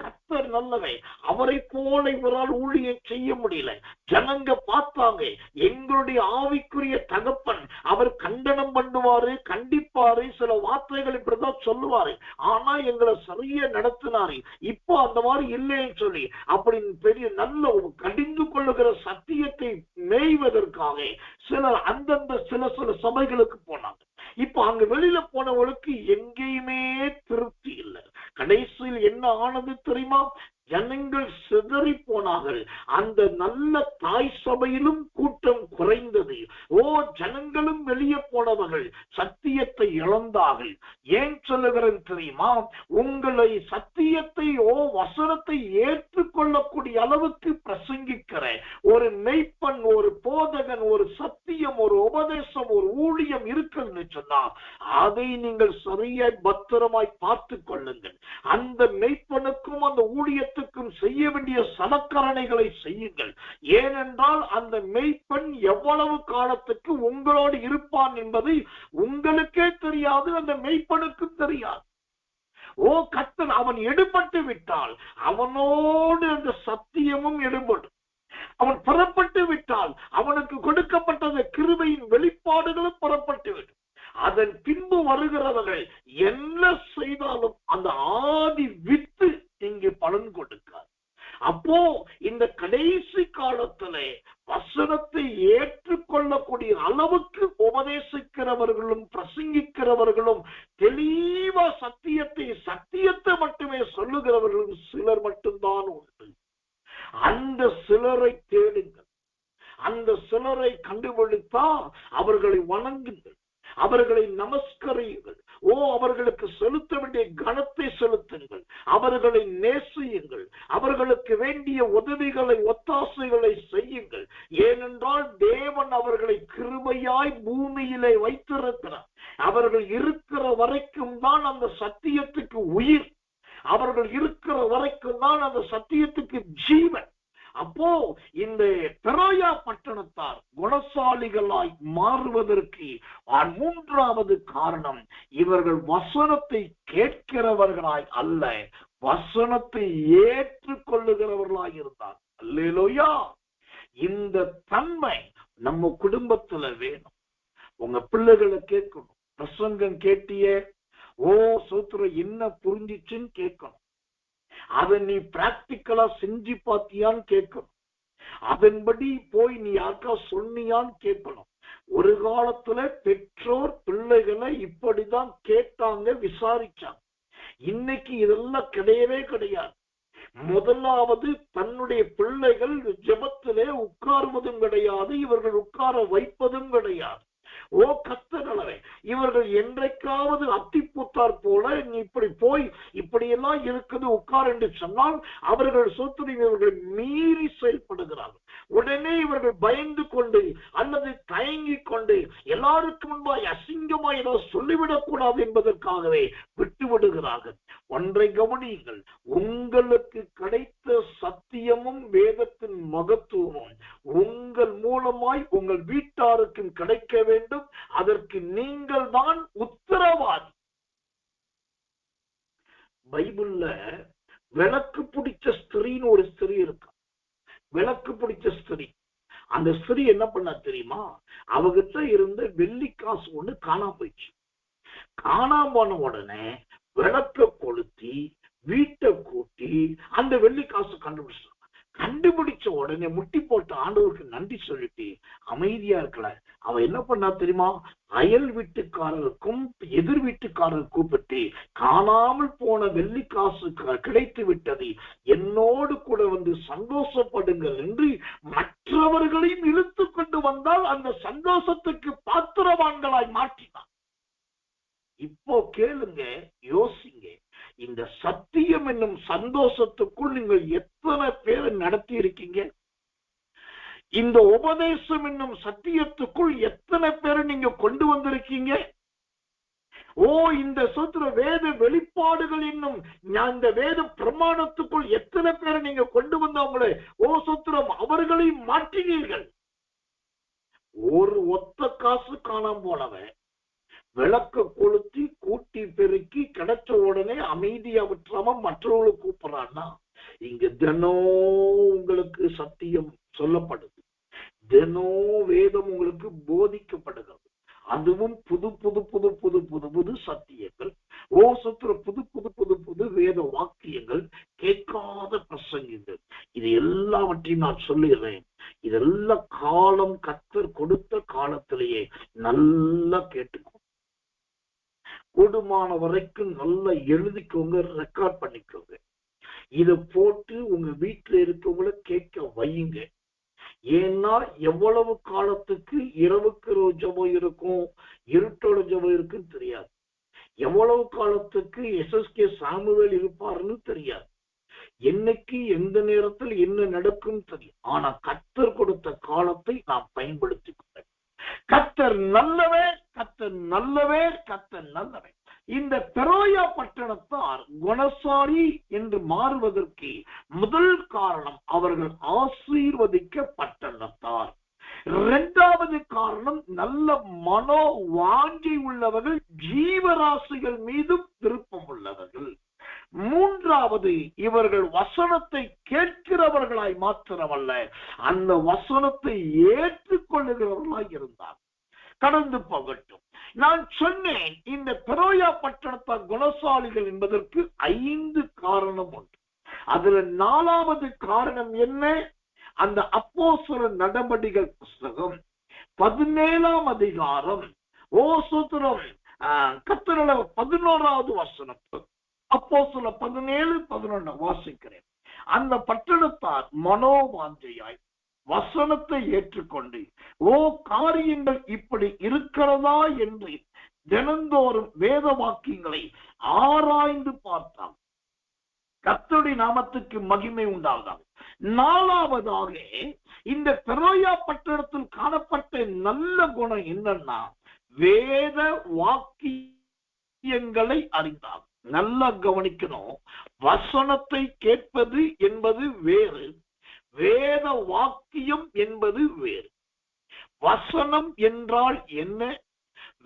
Speaker 1: கர்த்தர் நல்லவே. அவரை போல இவரால் ஊழியம் செய்ய முடியல. ஜனங்க பார்த்தாங்க, எங்களுடைய ஆவிக்குரிய தகப்பன் அவர் கண்டனம் பண்ணுவாரு, கண்டிப்பாரு, சில வார்த்தைகள் இப்படிதான் சொல்லுவாரு, ஆனா எங்களை சரியா நடத்தினாரு. இப்போ அந்த மாதிரி இல்லைன்னு சொல்லி அப்படின்னு பெரிய நல்ல கடிந்து கொள்ளுகிற சத்தியத்தை மேய்வதற்காக சிலர் அந்தந்த சில சபைகளுக்கு போனாங்க. இப்ப அங்க வெளியில போனவங்களுக்கு எங்கேயுமே திருப்தி இல்லை. கடைசியில் என்ன ஆனது தெரியுமா? ஜனங்கள் சிதறி போனார்கள். அந்த நல்ல தாய் சபையிலும் கூட்டம் குறைந்தது. ஜனங்களும் வெளியே போனவர்கள் சத்தியத்தை இழந்தார்கள். ஏன் சொல்லுகிறேன் தெரியுமா? உங்களை சத்தியத்தை வசனத்தை ஏற்றுக்கொள்ளக்கூடிய அளவுக்கு பிரசங்கிக்கிற ஒரு மெய்ப்பன், ஒரு போதகன், ஒரு சத்தியம், ஒரு உபதேசம், ஒரு ஊழியம் இருக்குன்னு சொன்னா அதை நீங்கள் சரியாய் பத்திரமாய் பார்த்து கொள்ளுங்கள். அந்த மெய்ப்பனுக்கும் அந்த ஊழியத்துக்கும் செய்ய வேண்டிய சலக்கரணைகளை செய்யுங்கள். ஏனென்றால் அந்த மெய்ப்பன் எவ்வளவு காலத்துக்கு உங்களோடு இருப்பான் என்பது உங்களுக்கே தெரியாது, அந்த மெய்ப்பனுக்கும் தெரியாது. கர்த்தர் அவன் எடுபட்டு விட்டால் அவனோடு அந்த சத்தியமும் எடுபடும். அவன் புறப்பட்டு விட்டால் அவனுக்கு கொடுக்கப்பட்ட கிருபையின் வெளிப்பாடுகளும் புறப்பட்டு விடும். அதன் பின்பு வருகிறவர்கள் என்ன செய்தாலும் அந்த ஆதி வித்து இங்கு பலன் கொடுக்காது. அப்போ இந்த கடைசி காலத்திலே வசனத்தை ஏற்றுக்கொள்ளக்கூடிய அளவுக்கு உபதேசிக்கிறவர்களும் பிரசங்கிக்கிறவர்களும் தெளிவா சத்தியத்தை மட்டுமே சொல்லுகிறவர்களும் சிலர் மட்டும்தான் உண்டு. அந்த சிலரை தேடுங்கள். அந்த சிலரை கண்டுபிடித்தா அவர்களை வணங்குங்கள், அவர்களை நமஸ்கரியுங்கள். அவர்களுக்கு செலுத்த வேண்டிய கனத்தை செலுத்துங்கள், அவர்களை நேசியுங்கள், அவர்களுக்கு வேண்டிய உதவிகளை ஒத்தாசைகளை செய்யுங்கள். ஏனென்றால் தேவன் அவர்களை கிருபையாய் பூமியிலே வைத்திருக்கிறார். அவர்கள் இருக்கிற வரைக்கும் தான் அந்த சத்தியத்துக்கு உயிர். அவர்கள் இருக்கிற வரைக்கும் தான் அந்த சத்தியத்துக்கு ஜீவன். அப்போ இந்த பெரோயா பட்டணத்தார் குணசாலிகளாய் மாறுவதற்கு மூன்றாவது காரணம், இவர்கள் வசனத்தை கேட்கிறவர்களாய் அல்ல, வசனத்தை ஏற்றுக்கொள்ளுகிறவர்களாய் இருந்தார். அல்லேலூயா. இந்த தன்மை நம்ம குடும்பத்துல வேணும். உங்க பிள்ளைகளை கேட்கணும். பிரசங்கம் கேட்டியே, ஓ சோத்திரம் என்ன புரிஞ்சிச்சுன்னு கேட்கணும். அதை நீ பிராக்டிக்கலா செஞ்சு பார்த்தியான்னு கேட்கணும். அதன்படி போய் நீ யாருக்கா சொன்னியான்னு கேட்கணும். ஒரு காலத்துல பெற்றோர் பிள்ளைகளை இப்படிதான் கேட்டாங்க, விசாரிச்சாங்க. இன்னைக்கு இதெல்லாம் கிடையவே கிடையாது. முதலாவது தன்னுடைய பிள்ளைகள் ஜெபத்திலே உட்காருவதும் கிடையாது, இவர்கள் உட்கார வைப்பதும் கிடையாது. ஓ கர்த்தர்களே, இவர்கள் என்றைக்காவது அத்திப்பூத்தார் போல நீ இப்படி போய் இப்படியெல்லாம் இருக்குது உட்கார் என்று சொன்னால் அவர்கள் சொத்துடன் இவர்கள் மீறி செயல்படுகிறார்கள். உடனே இவர்கள் பயந்து கொண்டு அல்லது தயங்கிக் கொண்டு எல்லாருக்கும் முன்பாய் அசிங்கமாய் ஏதோ சொல்லிவிடக் கூடாது என்பதற்காகவே விட்டுவிடுகிறார்கள். ஒன்றை கவனியுங்கள், உங்களுக்கு கிடைத்த சத்தியமும் வேதத்தின் மகத்துவமும் உங்கள் மூலமாய் உங்கள் வீட்டாருக்கும் கிடைக்க வேண்டும். அதற்கு நீங்கள் தான் உத்தரவாதி. பைபிள்ல விளக்கு பிடிச்ச ஸ்திரீன்னு ஒரு ஸ்திரீ இருக்கா. விளக்கு பிடிச்ச ஸ்திரீ. அந்த ஸ்திரீ என்ன பண்ணா தெரியுமா? அவகிட்ட இருந்த வெள்ளி காசு ஒண்ணு காணாம போயிடுச்சு. காணாம போன உடனே விளக்க கொளுத்தி வீட்டை கூட்டி அந்த வெள்ளி காசு கண்டுபிடிச்சாங்க. கண்டுபிடிச்ச உடனே முட்டி போட்டு ஆண்டவருக்கு நன்றி சொல்லிட்டு அமைதியா இருக்கல. அவ என்ன பண்ணா தெரியுமா? அயல் வீட்டுக்காரருக்கும் எதிர் வீட்டுக்காரர் கூப்பிட்டு, காணாமல் போன வெள்ளி காசு கிடைத்து விட்டது, என்னோடு கூட வந்து சந்தோஷப்படுங்கள் என்று மற்றவர்களையும் இழுத்து கொண்டு வந்தால் அந்த சந்தோஷத்துக்கு பாத்திரவான்களாய் மாற்றினார். இப்போ கேளுங்க, யோசிங்க, இந்த சத்தியம் என்னும் சந்தோஷத்துக்குள் நீங்கள் எத்தனை பேரை நடத்தி இருக்கீங்க? இந்த உபதேசம் என்னும் சத்தியத்துக்குள் எத்தனை பேரை நீங்க கொண்டு வந்திருக்கீங்க? ஓ இந்த சூத்திர வேத வெளிப்பாடுகள் என்னும் இந்த வேத பிரமாணத்துக்குள் எத்தனை பேரை நீங்க கொண்டு வந்தவங்களே ஓ சூத்திரம் அவர்களையும் மாற்றினீர்கள். ஒரு ஒத்த காசு காணாம போனவன் விளக்க கொளுத்தி கூட்டி பெருக்கி கிடைச்ச உடனே அமைதியா விட்டுறாம மற்றவர்களுக்கு கூப்பிடறான்னா, இங்க தினம் உங்களுக்கு சத்தியம் சொல்லப்படுது, தினம் வேதம் உங்களுக்கு போதிக்கப்படுகிறது. அதுவும் புது புது புது புது புது புது சத்தியங்கள். ஓ சத்துர புது புது புது புது வேத வாக்கியங்கள், கேட்காத பிரசங்கங்கள். இது எல்லாவற்றையும் நான் சொல்லிடுறேன். இதெல்லாம் காலம் கர்த்தர் கொடுத்த காலத்திலேயே நல்லா கேட்டுக்கோ. கூடுமான வரைக்கும் நல்லா எழுதிக்கோங்க, ரெக்கார்ட் பண்ணிக்கோங்க. இத போட்டு உங்க வீட்டுல இருக்கவங்கள கேட்க வையுங்க. ஏன்னா எவ்வளவு காலத்துக்கு இரவுக்கு ஜெபம் இருக்கும், இருட்டோட ஜெபம் இருக்குன்னு தெரியாது. எவ்வளவு காலத்துக்கு SSK சாமுவேல் இருப்பாருன்னு தெரியாது. என்னைக்கு எந்த நேரத்தில் என்ன நடக்கும் தெரியும். ஆனா கர்த்தர் கொடுத்த காலத்தை நாம் பயன்படுத்திக் கொள்ள. கர்த்தர் நல்லவே, கர்த்தர் நல்லவே, கர்த்தர் நல்லவே. இந்த பெரோயா பட்டணத்தார் குணசாலி என்று மாறுவதற்கு முதல் காரணம் அவர்கள் ஆசீர்வதிக்கப்பட்டனத்தார். இரண்டாவது காரணம் நல்ல மனோ வாஞ்சை உள்ளவர்கள், ஜீவராசிகள் மீதும் விருப்பம் உள்ளவர்கள். மூன்றாவது இவர்கள் வசனத்தை கேட்கிறவர்களாய் மாத்திரமல்ல, அந்த வசனத்தை ஏற்றுக்கொள்ளுகிறவர்களாய் இருந்தார். கடந்து போகட்டும். நான் சொன்னேன் இந்த பெரோயா பட்டணத்தார் குணசாலிகள் என்பதற்கு 5 காரணம் உண்டு. அதுல 4வது காரணம் என்ன? அந்த அப்போஸ்தலர் நடபடிகள் புஸ்தகம் 17ஆம் அதிகாரம் ஓ சூத்திரம் கர்த்தருடைய 11வது வசனம். அப்போஸ்தலர் 17:11 வாசிக்கிறேன். அந்த பட்டணத்தார் மனோவாஞ்சையாய் வசனத்தை ஏற்றுக்கொண்டு ஓ காரியங்கள் இப்படி இருக்கிறதா என்று தினந்தோறும் வேத வாக்கியங்களை ஆராய்ந்து பார்த்தார். கர்த்தருடைய நாமத்துக்கு மகிமை உண்டாகும். 4வதாக இந்த பெரோயா பட்டணத்தில் காணப்பட்ட நல்ல குணம் என்னன்னா, வேத வாக்கியங்களை அறிந்தார். நல்லா கவனிக்கணும். வசனத்தை கேட்பது என்பது வேறு, வேத வாக்கியம் என்பது வேறு. வசனம் என்றால் என்ன,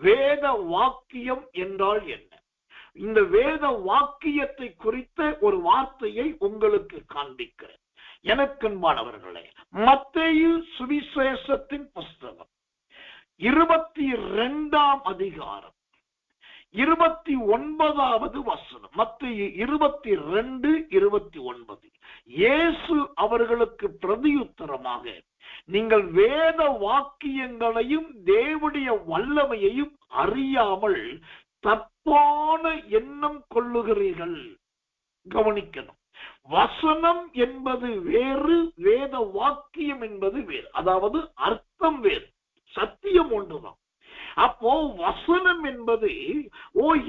Speaker 1: வேத வாக்கியம் என்றால் என்ன? இந்த வேத வாக்கியத்தை குறித்த ஒரு வார்த்தையை உங்களுக்கு காண்பிக்கிறேன். எனக்கன்பானவர்களே, மத்தேயு சுவிசேஷத்தின் புஸ்தகம் 22ஆம் அதிகாரம் 29வது வசனம். மத்தேயு 22:29. இயேசு அவர்களுக்கு பிரதியுத்தரமாக, நீங்கள் வேத வாக்கியங்களையும் தேவனுடைய வல்லமையையும் அறியாமல் தப்பான எண்ணம் கொள்ளுகிறீர்கள். கவனிக்கணும். வசனம் என்பது வேறு, வேத வாக்கியம் என்பது வேறு. அதாவது அர்த்தம் வேறு, சத்தியம் ஒன்றுதான். அப்போ வசனம் என்பது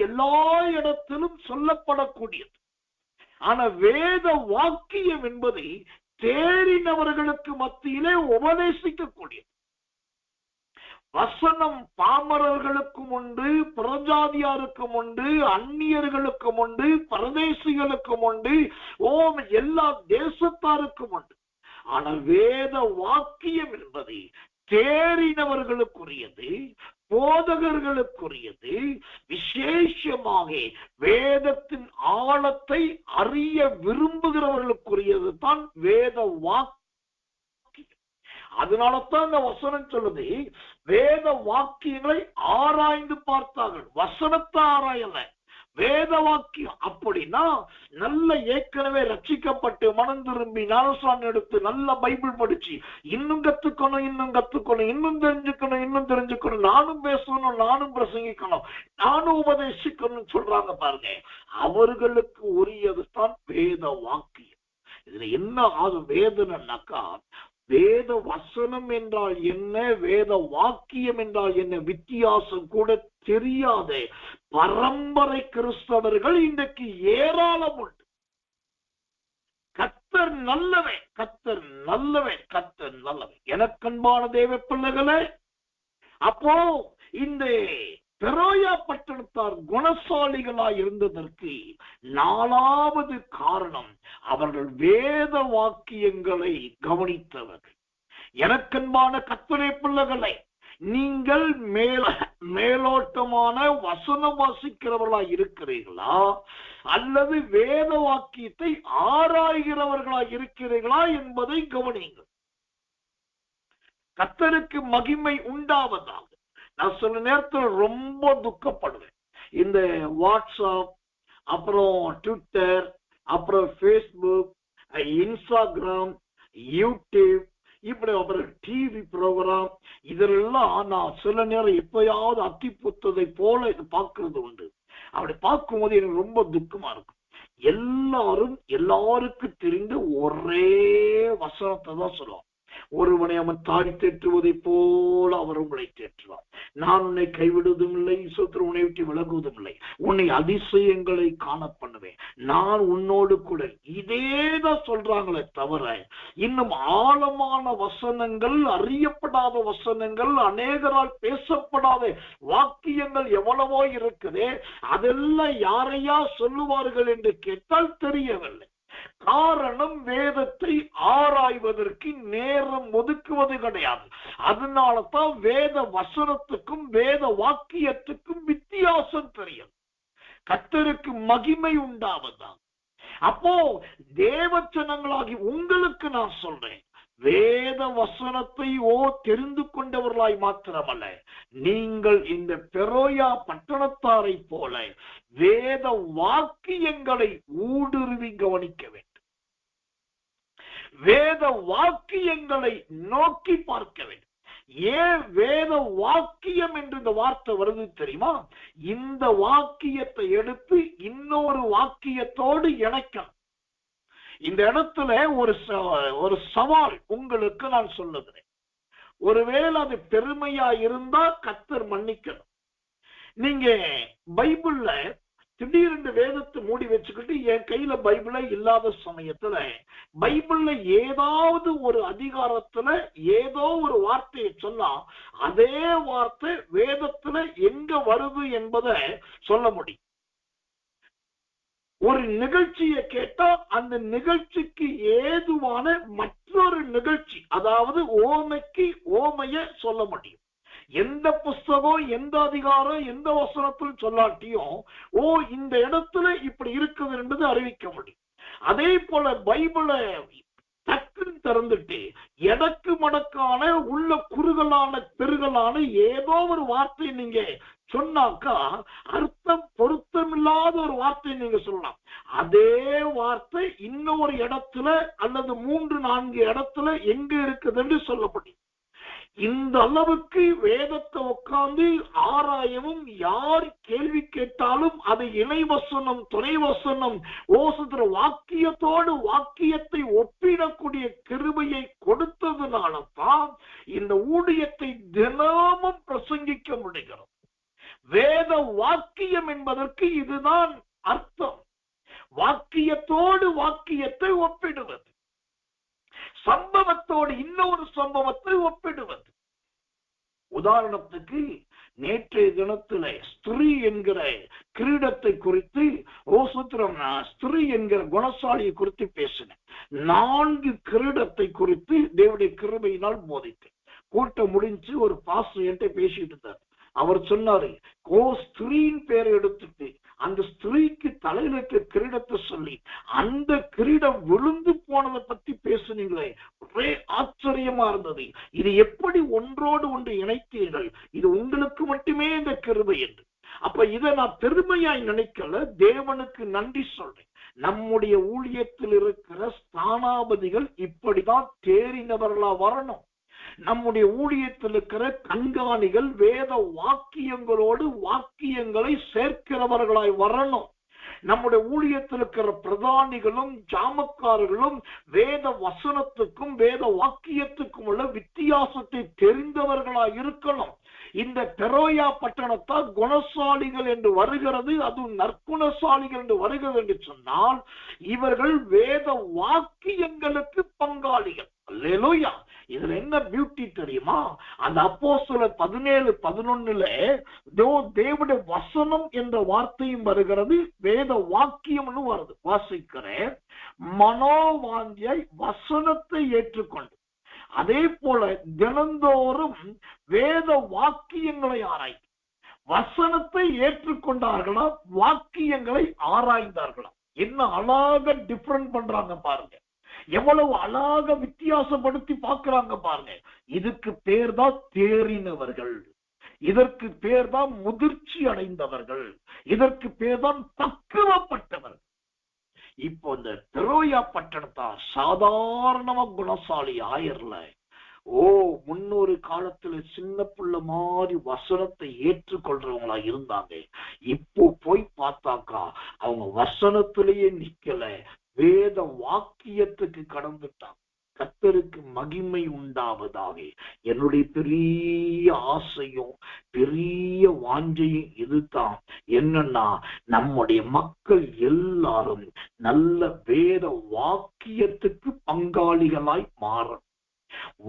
Speaker 1: எல்லா இடத்திலும் சொல்லப்படக்கூடியது. ஆனா வேத வாக்கியம் என்பது தேறினவர்களுக்கு மத்தியிலே உபதேசிக்கக்கூடியது. வசனம் பாமரர்களுக்கும் உண்டு, பிரஜாதியாருக்கும் உண்டு, அந்நியர்களுக்கும் உண்டு, பரதேசிகளுக்கும் உண்டு, எல்லா தேசத்தாருக்கும் உண்டு. ஆனால் வேத வாக்கியம் என்பது தேறினவர்களுக்குரியது, போதகர்களுக்குரியது. விசேஷமாக வேதத்தின் ஆழத்தை அறிய விரும்புகிறவர்களுக்குரியது தான் வேத வாக்கியம். அதனாலதான் இந்த வசனம் சொல்லுது, வேத வாக்கியங்களை ஆராய்ந்து பார்த்தார்கள். வசனத்தை ஆராயல, வேத வாக்கியம். அப்படின்னா நல்ல ஏற்கனவே ரட்சிக்கப்பட்டு மனம் திரும்பி ஞானஸ்நானம் எடுத்து நல்ல பைபிள் படிச்சு இன்னும் கத்துக்கணும், இன்னும் தெரிஞ்சுக்கணும், நானும் பேசணும், நானும் பிரசங்கிக்கணும், நானும் உபதேசிக்கணும் சொல்றாங்க பாருங்க. அவர்களுக்கு உரியது தான் வேத வாக்கியம். இதுல என்ன ஆகும் வேதனைனாக்கா, வேத வசனம் என்றால் என்ன, வேத வாக்கியம் என்றால் என்ன வித்தியாசம் கூட தெரியாத பரம்பரை கிறிஸ்தவர்கள் இன்றைக்கு ஏராளம் உண்டு. கர்த்தர் நல்லவன், கர்த்தர் நல்லவன், கர்த்தர் நல்லவன். எனக்கன்பான தேவ பிள்ளைகளே, அப்போ இந்த பெரோயா பட்டணத்தார் குணசாலிகளாய் இருந்ததற்கு 4வது காரணம், அவர்கள் வேத வாக்கியங்களை கவனித்தவர்கள். எனக்கன்பான கர்த்தருடைய பிள்ளைகளை, நீங்கள் மேலோட்டமான வசனம் வாசிக்கிறவர்களாய் இருக்கிறீர்களா, அல்லது வேத வாக்கியத்தை ஆராய்கிறவர்களாய் இருக்கிறீர்களா என்பதை கவனியுங்கள். கர்த்தருக்கு மகிமை உண்டாவதாக. நான் சில நேரத்தில் ரொம்ப துக்கப்படுவேன். இந்த வாட்ஸ்அப், அப்புறம் ட்விட்டர், அப்புறம் ஃபேஸ்புக், இன்ஸ்டாகிராம், யூடியூப், இப்படி அப்புறம் டிவி ப்ரோக்ராம், இதெல்லாம் நான் சில நேரம் எப்பயாவது அத்தி புத்ததை போல இது பார்க்கறது உண்டு. அப்படி பார்க்கும்போது எனக்கு ரொம்ப துக்கமா இருக்கும். எல்லாருக்கும் தெரிந்த ஒரே வசனத்தை தான் சொல்லுவான். ஒருவனை அவன் தாடி தேற்றுவதை போல அவர் உங்களை தேற்றுவார். நான் உன்னை கைவிடுவதும் இல்லை, சோத்திரம் உன்னை விட்டு விலகுவதும் இல்லை, உன்னை அதிசயங்களை காண பண்ணுவேன், நான் உன்னோடு கூட. இதேதான் சொல்றாங்களே தவிர இன்னும் ஆழமான வசனங்கள், அறியப்படாத வசனங்கள், அநேகரால் பேசப்படாத வாக்கியங்கள் எவ்வளவோ இருக்குதே, அதெல்லாம் யாரையா சொல்லுவார்கள் என்று கேட்டால் தெரியவில்லை. காரணம், வேதத்தை ஆராய்வதற்கு நேரம் ஒதுக்குவது கிடையாது. அதனால தான் வேத வசனத்துக்கும் வேத வாக்கியத்துக்கும் வித்தியாசம் தெரியும். கர்த்தருக்கு மகிமை உண்டாவதாக. அப்போ தேவச்சனங்களாகி உங்களுக்கு நான் சொல்றேன், வேத வசனத்தை தெரிந்து கொண்டவர்களாய் மாத்திரமல்ல, நீங்கள் இந்த பெரோயா பட்டணத்தாரை போல வேத வாக்கியங்களை ஊடுருவி கவனிக்க வேண்டும். வேத வாக்கியங்களை நோக்கி பார்க்க வேண்டும். ஏன் வேத வாக்கியம் என்று இந்த வார்த்தை வருது தெரியுமா? இந்த வாக்கியத்தை எடுத்து இன்னொரு வாக்கியத்தோடு இணைக்கணும். இந்த இடத்துல ஒரு சவால் உங்களுக்கு நான் சொல்லுகிறேன். ஒருவேளை அது பெருமையா இருந்தா கர்த்தர் மன்னிக்கணும். நீங்க பைபிள்ல திடீரென்று வேதத்தை மூடி வச்சுக்கிட்டு என் கையில பைபிளே இல்லாத சமயத்துல பைபிள்ல ஏதாவது ஒரு அதிகாரத்துல ஏதோ ஒரு வார்த்தையை சொன்னா அதே வார்த்தை வேதத்துல எங்க வருது என்பதை சொல்ல முடியும். ஒரு நிகழ்ச்சியை கேட்டா அந்த நிகழ்ச்சிக்கு ஏதுவான மற்றொரு நிகழ்ச்சி, அதாவது ஓமைக்கு ஓமைய சொல்ல முடியும். எந்த புஸ்தகம், எந்த அதிகாரம், எந்த வசனத்தில் சொல்லாட்டியும் இந்த இடத்துல இப்படி இருக்குது என்பது அறிவிக்க முடியும். அதே போல பைபிளை டக்குன்னு திறந்துட்டு எடக்கு மடக்கான உள்ள குறுகலான பெருகலான ஏதோ ஒரு வார்த்தை நீங்க சொன்னாக்கா அர்த்தம் பொருத்தமில்லாத ஒரு வார்த்தை நீங்க சொல்லலாம். அதே வார்த்தை இன்னொரு இடத்துல அல்லது 3-4 இடத்துல எங்க இருக்குதுன்னு சொல்லப்படும். இந்த அளவுக்கு வேதத்தை உட்கார்ந்து ஆராயவும், யார் கேள்வி கேட்டாலும் அதை இணைவசனம் துணை வசனம் ஓசுகிற வாக்கியத்தோடு வாக்கியத்தை ஒப்பிடக்கூடிய கிருபையை கொடுத்ததுனாலதான் இந்த ஊழியத்தை தினமும் பிரசங்கிக்க முடிகிறது. வேத வாக்கியம் என்பதற்கு இதுதான் அர்த்தம். வாக்கியத்தோடு வாக்கியத்தை ஒப்பிடுவது, சம்பவத்தோடு இன்னொரு சம்பவத்தை ஒப்பிடுவது. உதாரணத்துக்கு நேற்றைய தினத்துல ஸ்திரீ என்கிற கிரீடத்தை குறித்து ஸ்திரீ என்கிற குணசாலியை குறித்து பேசினேன். 4 கிரீடத்தை குறித்து தேவனுடைய கிருபையினால் போதித்தேன். கூட்டம் முடிஞ்சு ஒரு பாஸ்டர் என்கிட்ட பேசிட்டு இருந்தார். அவர் சொன்னாரு, ஸ்திரீன் பேரை எடுத்துட்டு அந்த ஸ்திரீக்கு தலையில இருக்க கிரீடத்தை சொல்லி அந்த கிரீடம் விழுந்து போனதை பத்தி பேசுனீங்களே, ஒரே ஆச்சரியமா இருந்தது. இது எப்படி ஒன்றோடு ஒன்று இணைத்தீர்கள்? இது உங்களுக்கு மட்டுமே இந்த கிருபை என்று. அப்ப இதை நான் பெருமையாய் நினைக்கல, தேவனுக்கு நன்றி சொல்றேன். நம்முடைய ஊழியத்தில் இருக்கிற ஸ்தானாபதிகள் இப்படிதான் தேறினவர்களா வரணும். நம்முடைய ஊழியத்தில் இருக்கிற கண்காணிகள் வேத வாக்கியங்களோடு வாக்கியங்களை சேர்க்கிறவர்களாய் வரணும். நம்முடைய ஊழியத்தில் இருக்கிற பிரதானிகளும் ஜாமக்காரர்களும் வேத வசனத்துக்கும் வேத வாக்கியத்துக்கும் உள்ள வித்தியாசத்தை தெரிந்தவர்களாய் இருக்கணும். இந்த பெரோயா பட்டணத்தால் குணசாலிகள் என்று வருகிறது, அதுவும் நற்குணசாலிகள் என்று வருகிறது என்று சொன்னால் இவர்கள் வேத வாக்கியங்களுக்கு பங்காளிகள். அல்லேலூயா. இதுல என்ன பியூட்டி தெரியுமா? அந்த அப்போஸ்தலர் 17:11 தேவனுடைய வசனம் என்ற வார்த்தையும் வருகிறது, வேத வாக்கியம் வருது. வாசிக்கிறேன், மனோவாஞ்சியை வசனத்தை ஏற்றுக்கொண்டு அதே போல தினந்தோறும் வேத வாக்கியங்களை ஆராய். வசனத்தை ஏற்றுக்கொண்டார்களா, வாக்கியங்களை ஆராய்ந்தார்களா? என்ன அழகா டிஃபரண்ட் பண்றாங்க பாருங்க, எவ்வளவு அழகாக வித்தியாசப்படுத்தி பார்க்கிறாங்க பாருங்க. இதுக்கு பேர் தான் தேறினவர்கள், இதற்கு பேர் தான் முதிர்ச்சி அடைந்தவர்கள், இதற்கு பேர் தான் பக்குவப்பட்டவர்கள். இப்போ இந்த பெரோயா பட்டணத்தா சாதாரணமா குணசாலி ஆயர்ல முன்னொரு காலத்துல சின்ன பிள்ளை மாதிரி வசனத்தை ஏற்றுக்கொள்றவங்களா இருந்தாங்க. இப்போ போய் பார்த்தாக்கா அவங்க வசனத்திலேயே நிக்கல, வேத வாக்கியத்துக்கு கடந்துட்டாங்க. கர்த்தருக்கு மகிமை உண்டாவதாக. என்னுடைய பெரிய ஆசையும் பெரிய வாஞ்சையும் இதுதான். என்னன்னா, நம்முடைய மக்கள் எல்லாரும் நல்ல வேத வாக்கியத்துக்கு பங்காளிகளாய் மாறணும்.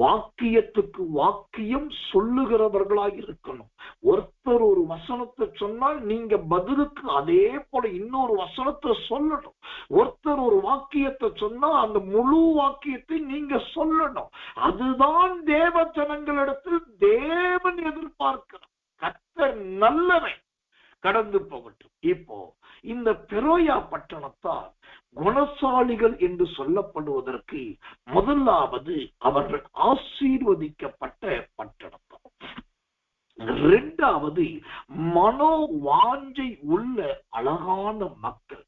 Speaker 1: வாக்கியத்துக்கு வாக்கியம் சொல்லுகிறவர்களாய் இருக்கணும். ஒருத்தர் ஒரு வசனத்தை சொன்னால் நீங்க பதிலுக்கு அதே போல இன்னொரு வசனத்தை சொல்லணும். ஒருத்தர் ஒரு வாக்கியத்தை சொன்னா அந்த முழு வாக்கியத்தை நீங்க சொல்லணும். அதுதான் தேவ ஜனங்களிடத்தில் தேவன் எதிர்பார்க்கிறார். கர்த்தர் நல்லவன், கடந்து போகட்டும். இப்போ இந்த பெரோயா பட்டணத்தால் குணசாலிகள் என்று சொல்லப்படுவதற்கு முதலாவது அவர்கள் ஆசீர்வதிக்கப்பட்ட பட்டணத்தார். 2வது மனோவாஞ்சை உள்ள அழகான மக்கள்.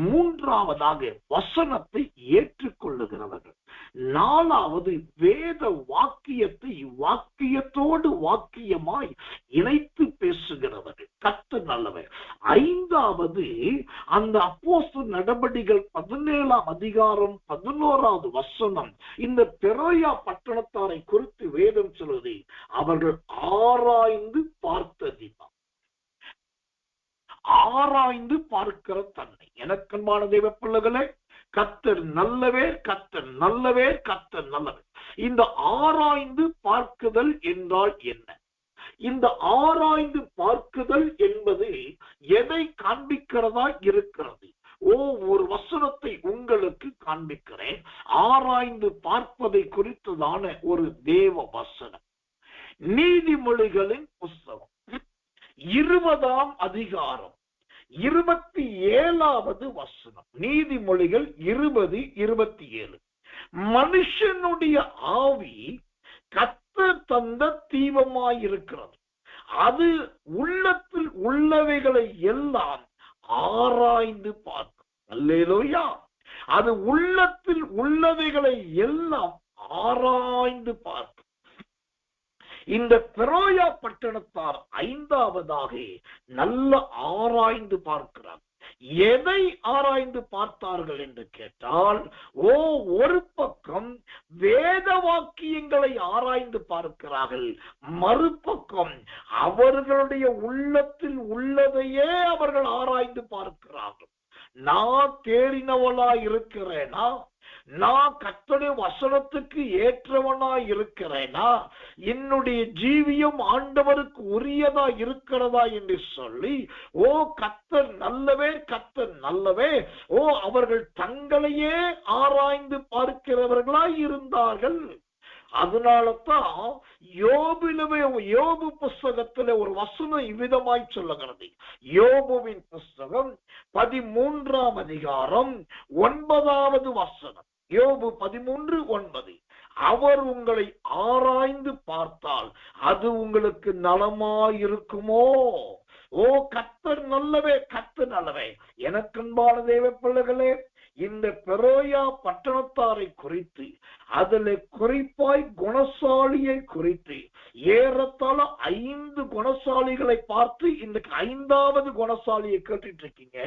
Speaker 1: 3வதாக வசனத்தை ஏற்றுக்கொள்ளுகிறவர்கள். 4வது வேத வாக்கியத்தை வாக்கியத்தோடு வாக்கியமாய் இணைத்து பேசுகிறவர்கள். கர்த்தர் நல்லவர். 5வது அந்த அப்போஸ்தலர் நடபடிகள் 17ஆம் அதிகாரம் 11வது வசனம் இந்த பெரோயா பட்டணத்தாரை குறித்து வேதம் சொல்வது, அவர்கள் ஆராய்ந்து பார்த்ததினால். ஆராய்ந்து பார்க்கிற தன்மை. எனக்கன்பான தேவ பிள்ளைகளே, கர்த்தர் நல்லவர், கர்த்தர் நல்லவர், கர்த்தர் நல்லவர். இந்த ஆராய்ந்து பார்க்குதல் என்றால் என்ன? இந்த ஆராய்ந்து பார்க்குதல் என்பது எதை காண்பிக்கிறதா இருக்கிறது? ஒரு வசனத்தை உங்களுக்கு காண்பிக்கிறேன். ஆராய்ந்து பார்ப்பதை குறித்ததான ஒரு தேவ வசனம். நீதிமொழிகளின் புஸ்தகம் 20ஆம் அதிகாரம் 27வது வசனம். நீதிமொழிகள் 20:27. மனுஷனுடைய ஆவி கர்த்தர் தந்த தீபமாயிருக்கிறது, அது உள்ளத்தில் உள்ளவைகளை எல்லாம் ஆராய்ந்து பார்க்கும். அல்லேலூயா. அது உள்ளத்தில் உள்ளவைகளை எல்லாம் ஆராய்ந்து பார்க்கும். இந்த பெரோயா பட்டணத்தார் 5வதாக நல்ல ஆராய்ந்து பார்க்கிறார். எதை ஆராய்ந்து பார்த்தார்கள் என்று கேட்டால், ஒரு பக்கம் வேத வாக்கியங்களை ஆராய்ந்து பார்க்கிறார்கள், மறுபக்கம் அவர்களுடைய உள்ளத்தில் உள்ளதையே அவர்கள் ஆராய்ந்து பார்க்கிறார்கள். நான் தேறினவளா இருக்கிறேனா? நான் கர்த்தருடைய வசனத்துக்கு ஏற்றவனா இருக்கிறேனா? என்னுடைய ஜீவியம் ஆண்டவருக்கு உரியதா இருக்கிறதா என்று சொல்லி, கர்த்தர் நல்லவே, கர்த்தர் நல்லவே, அவர்கள் தங்களையே ஆராய்ந்து பார்க்கிறவர்களாய் இருந்தார்கள். அதனாலதான் யோபு புஸ்தகத்துல ஒரு வசனம் இவ்விதமாய் சொல்லுகிறது. யோபுவின் புஸ்தகம் 13ஆம் அதிகாரம் 9வது வசனம். யோபு 13:9. அவர் உங்களை ஆராய்ந்து பார்த்தால் அது உங்களுக்கு நலமாயிருக்குமோ? கர்த்தர் நல்லவே, கர்த்தர் நல்லவே. எனக்கன்பான தேவ பிள்ளைகளே, இந்த பெரோயா பட்டணத்தாரை குறித்து, அதில் குறிப்பாய் குணசாலியை குறித்து ஏறத்தாழ 5 குணசாலிகளை பார்த்து இன்னைக்கு 5வது குணசாலியை கேட்டுட்டு இருக்கீங்க.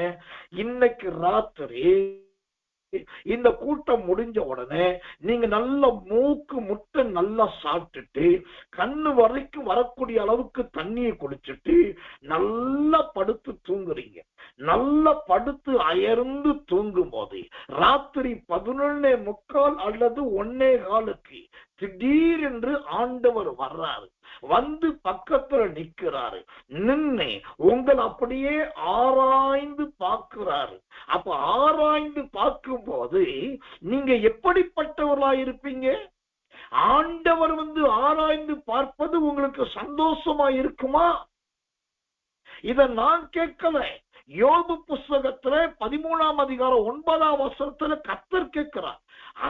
Speaker 1: இன்னைக்கு ராத்திரி இந்த கூட்டம் முடிஞ்ச உடனே நீங்க நல்ல மூக்கு முட்டை நல்லா சாப்பிட்டுட்டு கண்ணு வரைக்கும் வரக்கூடிய அளவுக்கு தண்ணியை குடிச்சிட்டு நல்லா படுத்து தூங்குறீங்க. நல்லா படுத்து அயர்ந்து தூங்கும் போது ராத்திரி 11:45 அல்லது 1:15 திடீரென்று ஆண்டவர் வர்றாரு. வந்து பக்கத்துல நிக்கிறாரு. நின்று உங்களை அப்படியே ஆராய்ந்து பார்க்கிறாரு. அப்ப ஆராய்ந்து பார்க்கும் போது நீங்க எப்படிப்பட்டவர்களா இருப்பீங்க? ஆண்டவர் வந்து ஆராய்ந்து பார்ப்பது உங்களுக்கு சந்தோஷமா இருக்குமா? இத நான் கேட்கல. யோபு புஸ்தகத்துல 13ஆம் அதிகாரம் 9ஆம் வசனத்துல கர்த்தர் கேட்கிறார்,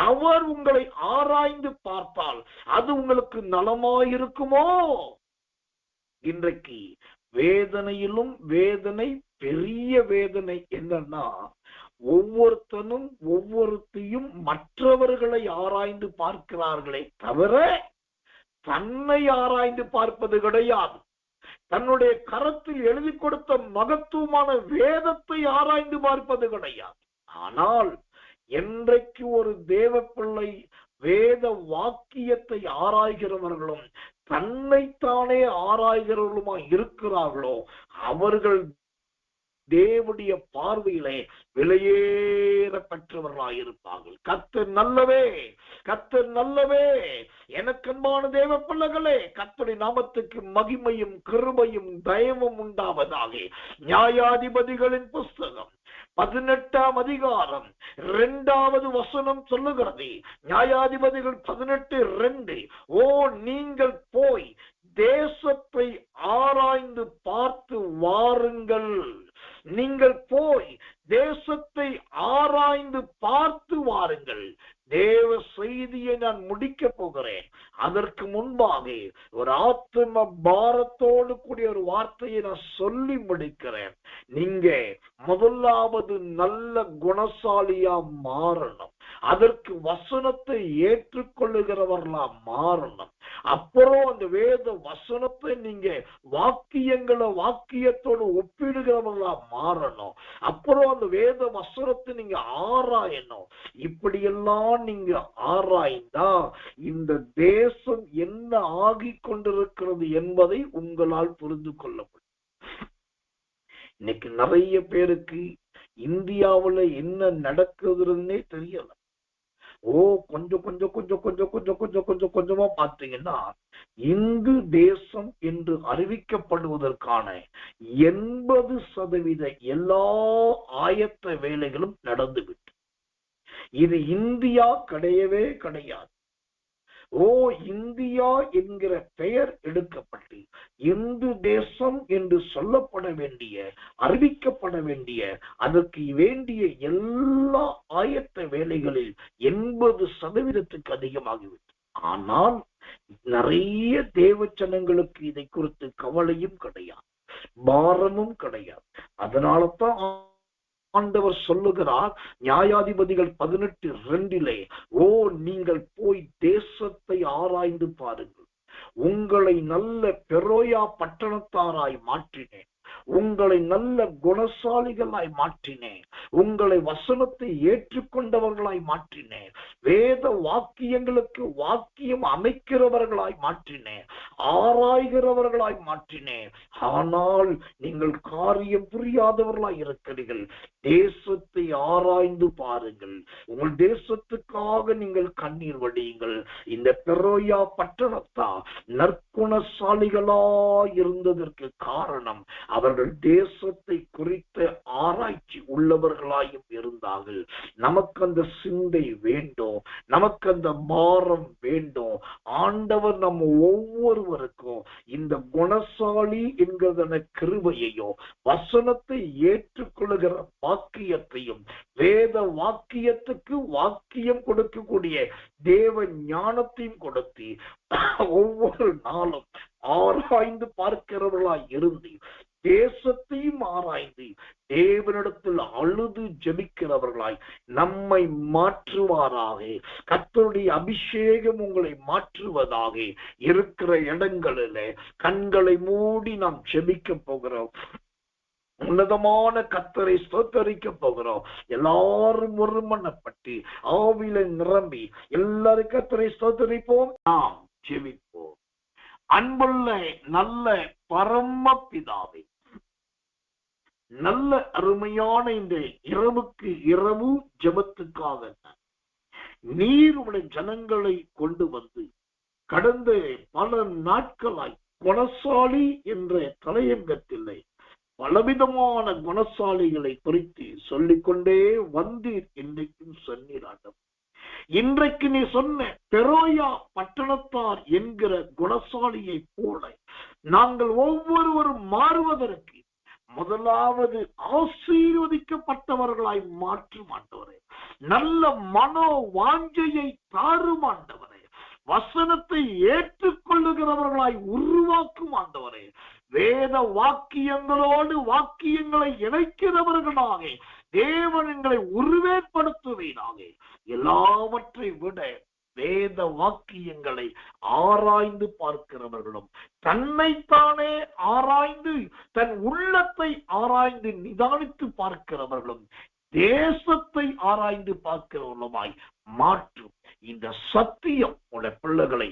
Speaker 1: அவர் உங்களை ஆராய்ந்து பார்த்தால் அது உங்களுக்கு நலமாயிருக்குமோ? இன்றைக்கு வேதனையிலும் வேதனை, பெரிய வேதனை என்னன்னா, ஒவ்வொருத்தனும் ஒவ்வொருத்தையும் மற்றவர்களை ஆராய்ந்து பார்க்கிறார்களே தவிர தன்னை ஆராய்ந்து பார்ப்பது கிடையாது. தன்னுடைய கரத்தில் எழுதி கொடுத்த மகத்துவமான வேதத்தை ஆராய்ந்து பார்ப்பது கிடையாது. ஆனால் என்றைக்கு ஒரு தேவ பிள்ளை வேத வாக்கியத்தை ஆராய்கிறவர்களும் தன்னைத்தானே ஆராய்கிறவர்களுமா இருக்கிறார்களோ அவர்கள் தேவனுடைய பார்வையிலே விலையேற பெற்றவர்களாயிருப்பார்கள். கர்த்தர் நல்லவே, கர்த்தர் நல்லவே. எனக்கன்பான தேவ பிள்ளைகளே, கர்த்தருடைய நாமத்துக்கு மகிமையும் கிருபையும் தயவும் உண்டாவதாக. நியாயாதிபதிகளின் புஸ்தகம் 18ஆம் அதிகாரம் 2வது வசனம் சொல்லுகிறது. நியாயாதிபதிகள் 18:2. நீங்கள் போய் தேசத்தை ஆராய்ந்து பார்த்து வாருங்கள். நீங்கள் போய் தேசத்தை ஆராய்ந்து பார்த்து வாருங்கள். தேவ செய்தியை நான் முடிக்க போகிறேன். அதற்கு முன்பாக ஒரு ஆத்ம பாரத்தோடு கூடிய ஒரு வார்த்தையை நான் சொல்லி முடிக்கிறேன். நீங்க முதலாவது நல்ல குணசாலியா மாறணும். அதற்கு வசனத்தை ஏற்றுக்கொள்ளுகிறவர்களா மாறணும். அப்புறம் அந்த வேத வசனத்தை நீங்க வாக்கியத்தோடு ஒப்பிடுகிறவர்களா மாறணும். அப்புறம் அந்த வேத வசனத்தை நீங்க ஆராயணும். இப்படியெல்லாம் நீங்க ஆராய்ந்தா இந்த தேசம் என்ன ஆகிக் கொண்டிருக்கிறது என்பதை உங்களால் புரிந்து கொள்ள முடியும். இன்னைக்கு நிறைய பேருக்கு இந்தியாவுல என்ன நடக்குதுன்னே தெரியல. கொஞ்சம் கொஞ்சம் கொஞ்சம் கொஞ்சம் கொஞ்சம் கொஞ்சம் கொஞ்சம் கொஞ்சமா பார்த்தீங்கன்னா இந்து தேசம் என்று அறிவிக்கப்படுவதற்கான 80% எல்லா ஆயத்த வேலைகளும் நடந்துவிட்டு, இது இந்தியா கிடையவே கிடையாது. இந்தியா என்கிற பெயர் எடுக்கப்பட்டு இந்து தேசம் என்று சொல்லப்பட வேண்டிய, அறிவிக்கப்பட வேண்டிய, அதற்கு வேண்டிய எல்லா ஆயத்த வேலைகளில் 80% அதிகமாகிவிட்டது. ஆனால் நிறைய தேவச்சனங்களுக்கு இதை குறித்து கவலையும் கிடையாது, பாரமும் கிடையாது. அதனாலதான் ஆண்டவர் சொல்லுகிறார் நியாயாதிபதிகள் 18:2 நீங்கள் போய் தேசத்தை ஆராய்ந்து பாருங்கள், உங்களை நல்ல பெரோயா பட்டணத்தாராய் மாற்றினேன், உங்களை நல்ல குணசாலிகளாய் மாற்றினேன், உங்களை வசனத்தை ஏற்றுக்கொண்டவர்களாய் மாற்றினேன், வேத வாக்கியங்களுக்கு வாக்கியம் அமைக்கிறவர்களாய் மாற்றினேன், ஆராய்கிறவர்களாய் மாற்றினேன். ஆனால் நீங்கள் காரியம் புரியாதவர்களாய் இருக்கிறீர்கள். தேசத்தை ஆராய்ந்து பாருங்கள், உங்கள் தேசத்துக்காக நீங்கள் கண்ணீர் வடியுங்கள். இந்த பெரோயா பட்டணத்தா நற்குணசாலிகளாய் இருந்ததற்கு காரணம் அவர்கள் தேசத்தை குறித்த ஆராய்ச்சி உள்ளவர்களாயும் இருந்தார்கள். நமக்கு அந்த சிந்தை வேண்டும், நமக்கு அந்த பாரம் வேண்டும். ஆண்டவர் நம்ம ஒவ்வொருவருக்கும் இந்த குணசாலி என்கிறதான கிருபையையோ, வசனத்தை ஏற்றுக்கொள்ளுகிற வாக்கியத்தையும், வேத வாக்கியத்துக்கு வாக்கியம் கொடுக்கக்கூடிய தேவ ஞானத்தையும் கொடுத்து ஒவ்வொரு நாளும் ஆராய்ந்து பார்க்கிறவர்களாய் இருந்து, தேசத்தையும் ஆராய்ந்து தேவனிடத்தில் அழுது ஜெபிக்கிறவர்களாய் நம்மை மாற்றுவாராக. கர்த்தருடைய அபிஷேகம் உங்களை மாற்றுவதாக. இருக்கிற இடங்களிலே கண்களை மூடி நாம் ஜெபிக்க போகிறோம். உன்னதமான கர்த்தரை ஸ்தோத்தரிக்க போகிறோம். எல்லாரும் ஒருமனப்பட்டு ஆவியில நிரம்பி எல்லாரும் கர்த்தரை ஸ்தோத்தரிப்போம். நாம் ஜெபிப்போம். அன்புள்ள நல்ல பரம பிதாவே, நல்ல அருமையான இந்த இரவுக்கு இரவு ஜெபத்துக்காக நீர் உடைய ஜனங்களை கொண்டு வந்து கடந்த பல நாட்களாய் குணசாலி என்ற தலையங்கத்திலே பலவிதமான குணசாலிகளை குறித்து சொல்லிக்கொண்டே வந்தீர். இன்றைக்கும் சொன்னீராட்டம். இன்றைக்கு நீ சொன்ன பெரோயா பட்டணத்தார் என்கிற குணசாலியை போல நாங்கள் ஒவ்வொருவரும் மாறுவதற்கு முதலாவது ஆசீர்வதிக்கப்பட்டவர்களாய் மாற்றும் ஆண்டவரே. நல்ல மனோ வாஞ்சையை தாரும் ஆண்டவரே. வசனத்தை ஏற்றுக்கொள்ளுகிறவர்களாய் உருவாக்கும் ஆண்டவரே. வேத வாக்கியங்களோடு வாக்கியங்களை இணைக்கிறவர்களாக தேவன் எங்களை உருவேற்படுத்துவீராக. எல்லாவற்றை விட வேத வாக்கியங்களை ஆராய்ந்து பார்க்கிறவர்களும், தன்னைத்தானே ஆராய்ந்து தன் உள்ளத்தை ஆராய்ந்து நிதானித்து பார்க்கிறவர்களும், தேசத்தை ஆராய்ந்து பார்க்கிறவர்களுமாய் மாற்றும். இந்த சத்தியம் உடைய பிள்ளைகளை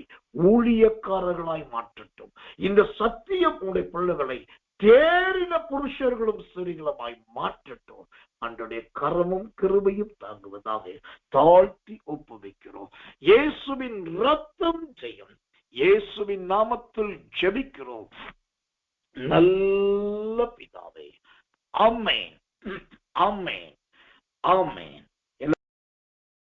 Speaker 1: ஊழியக்காரர்களாய் மாற்றட்டும். இந்த சத்தியம் உடைய பிள்ளைகளை தேறின புருஷர்களும் ஸ்திரீகளுமாய் மாற்றட்டும். அன்றைய கரமும் கிருபையும் தாங்குவதாக தாழ்த்தி ஒப்புவிக்கிறோம். இயேசுவின் இரத்தம் ஜெயம். இயேசுவின் நாமத்தில் ஜெபிக்கிறோம் நல்ல பிதாவே. ஆமென், ஆமென், ஆமென்.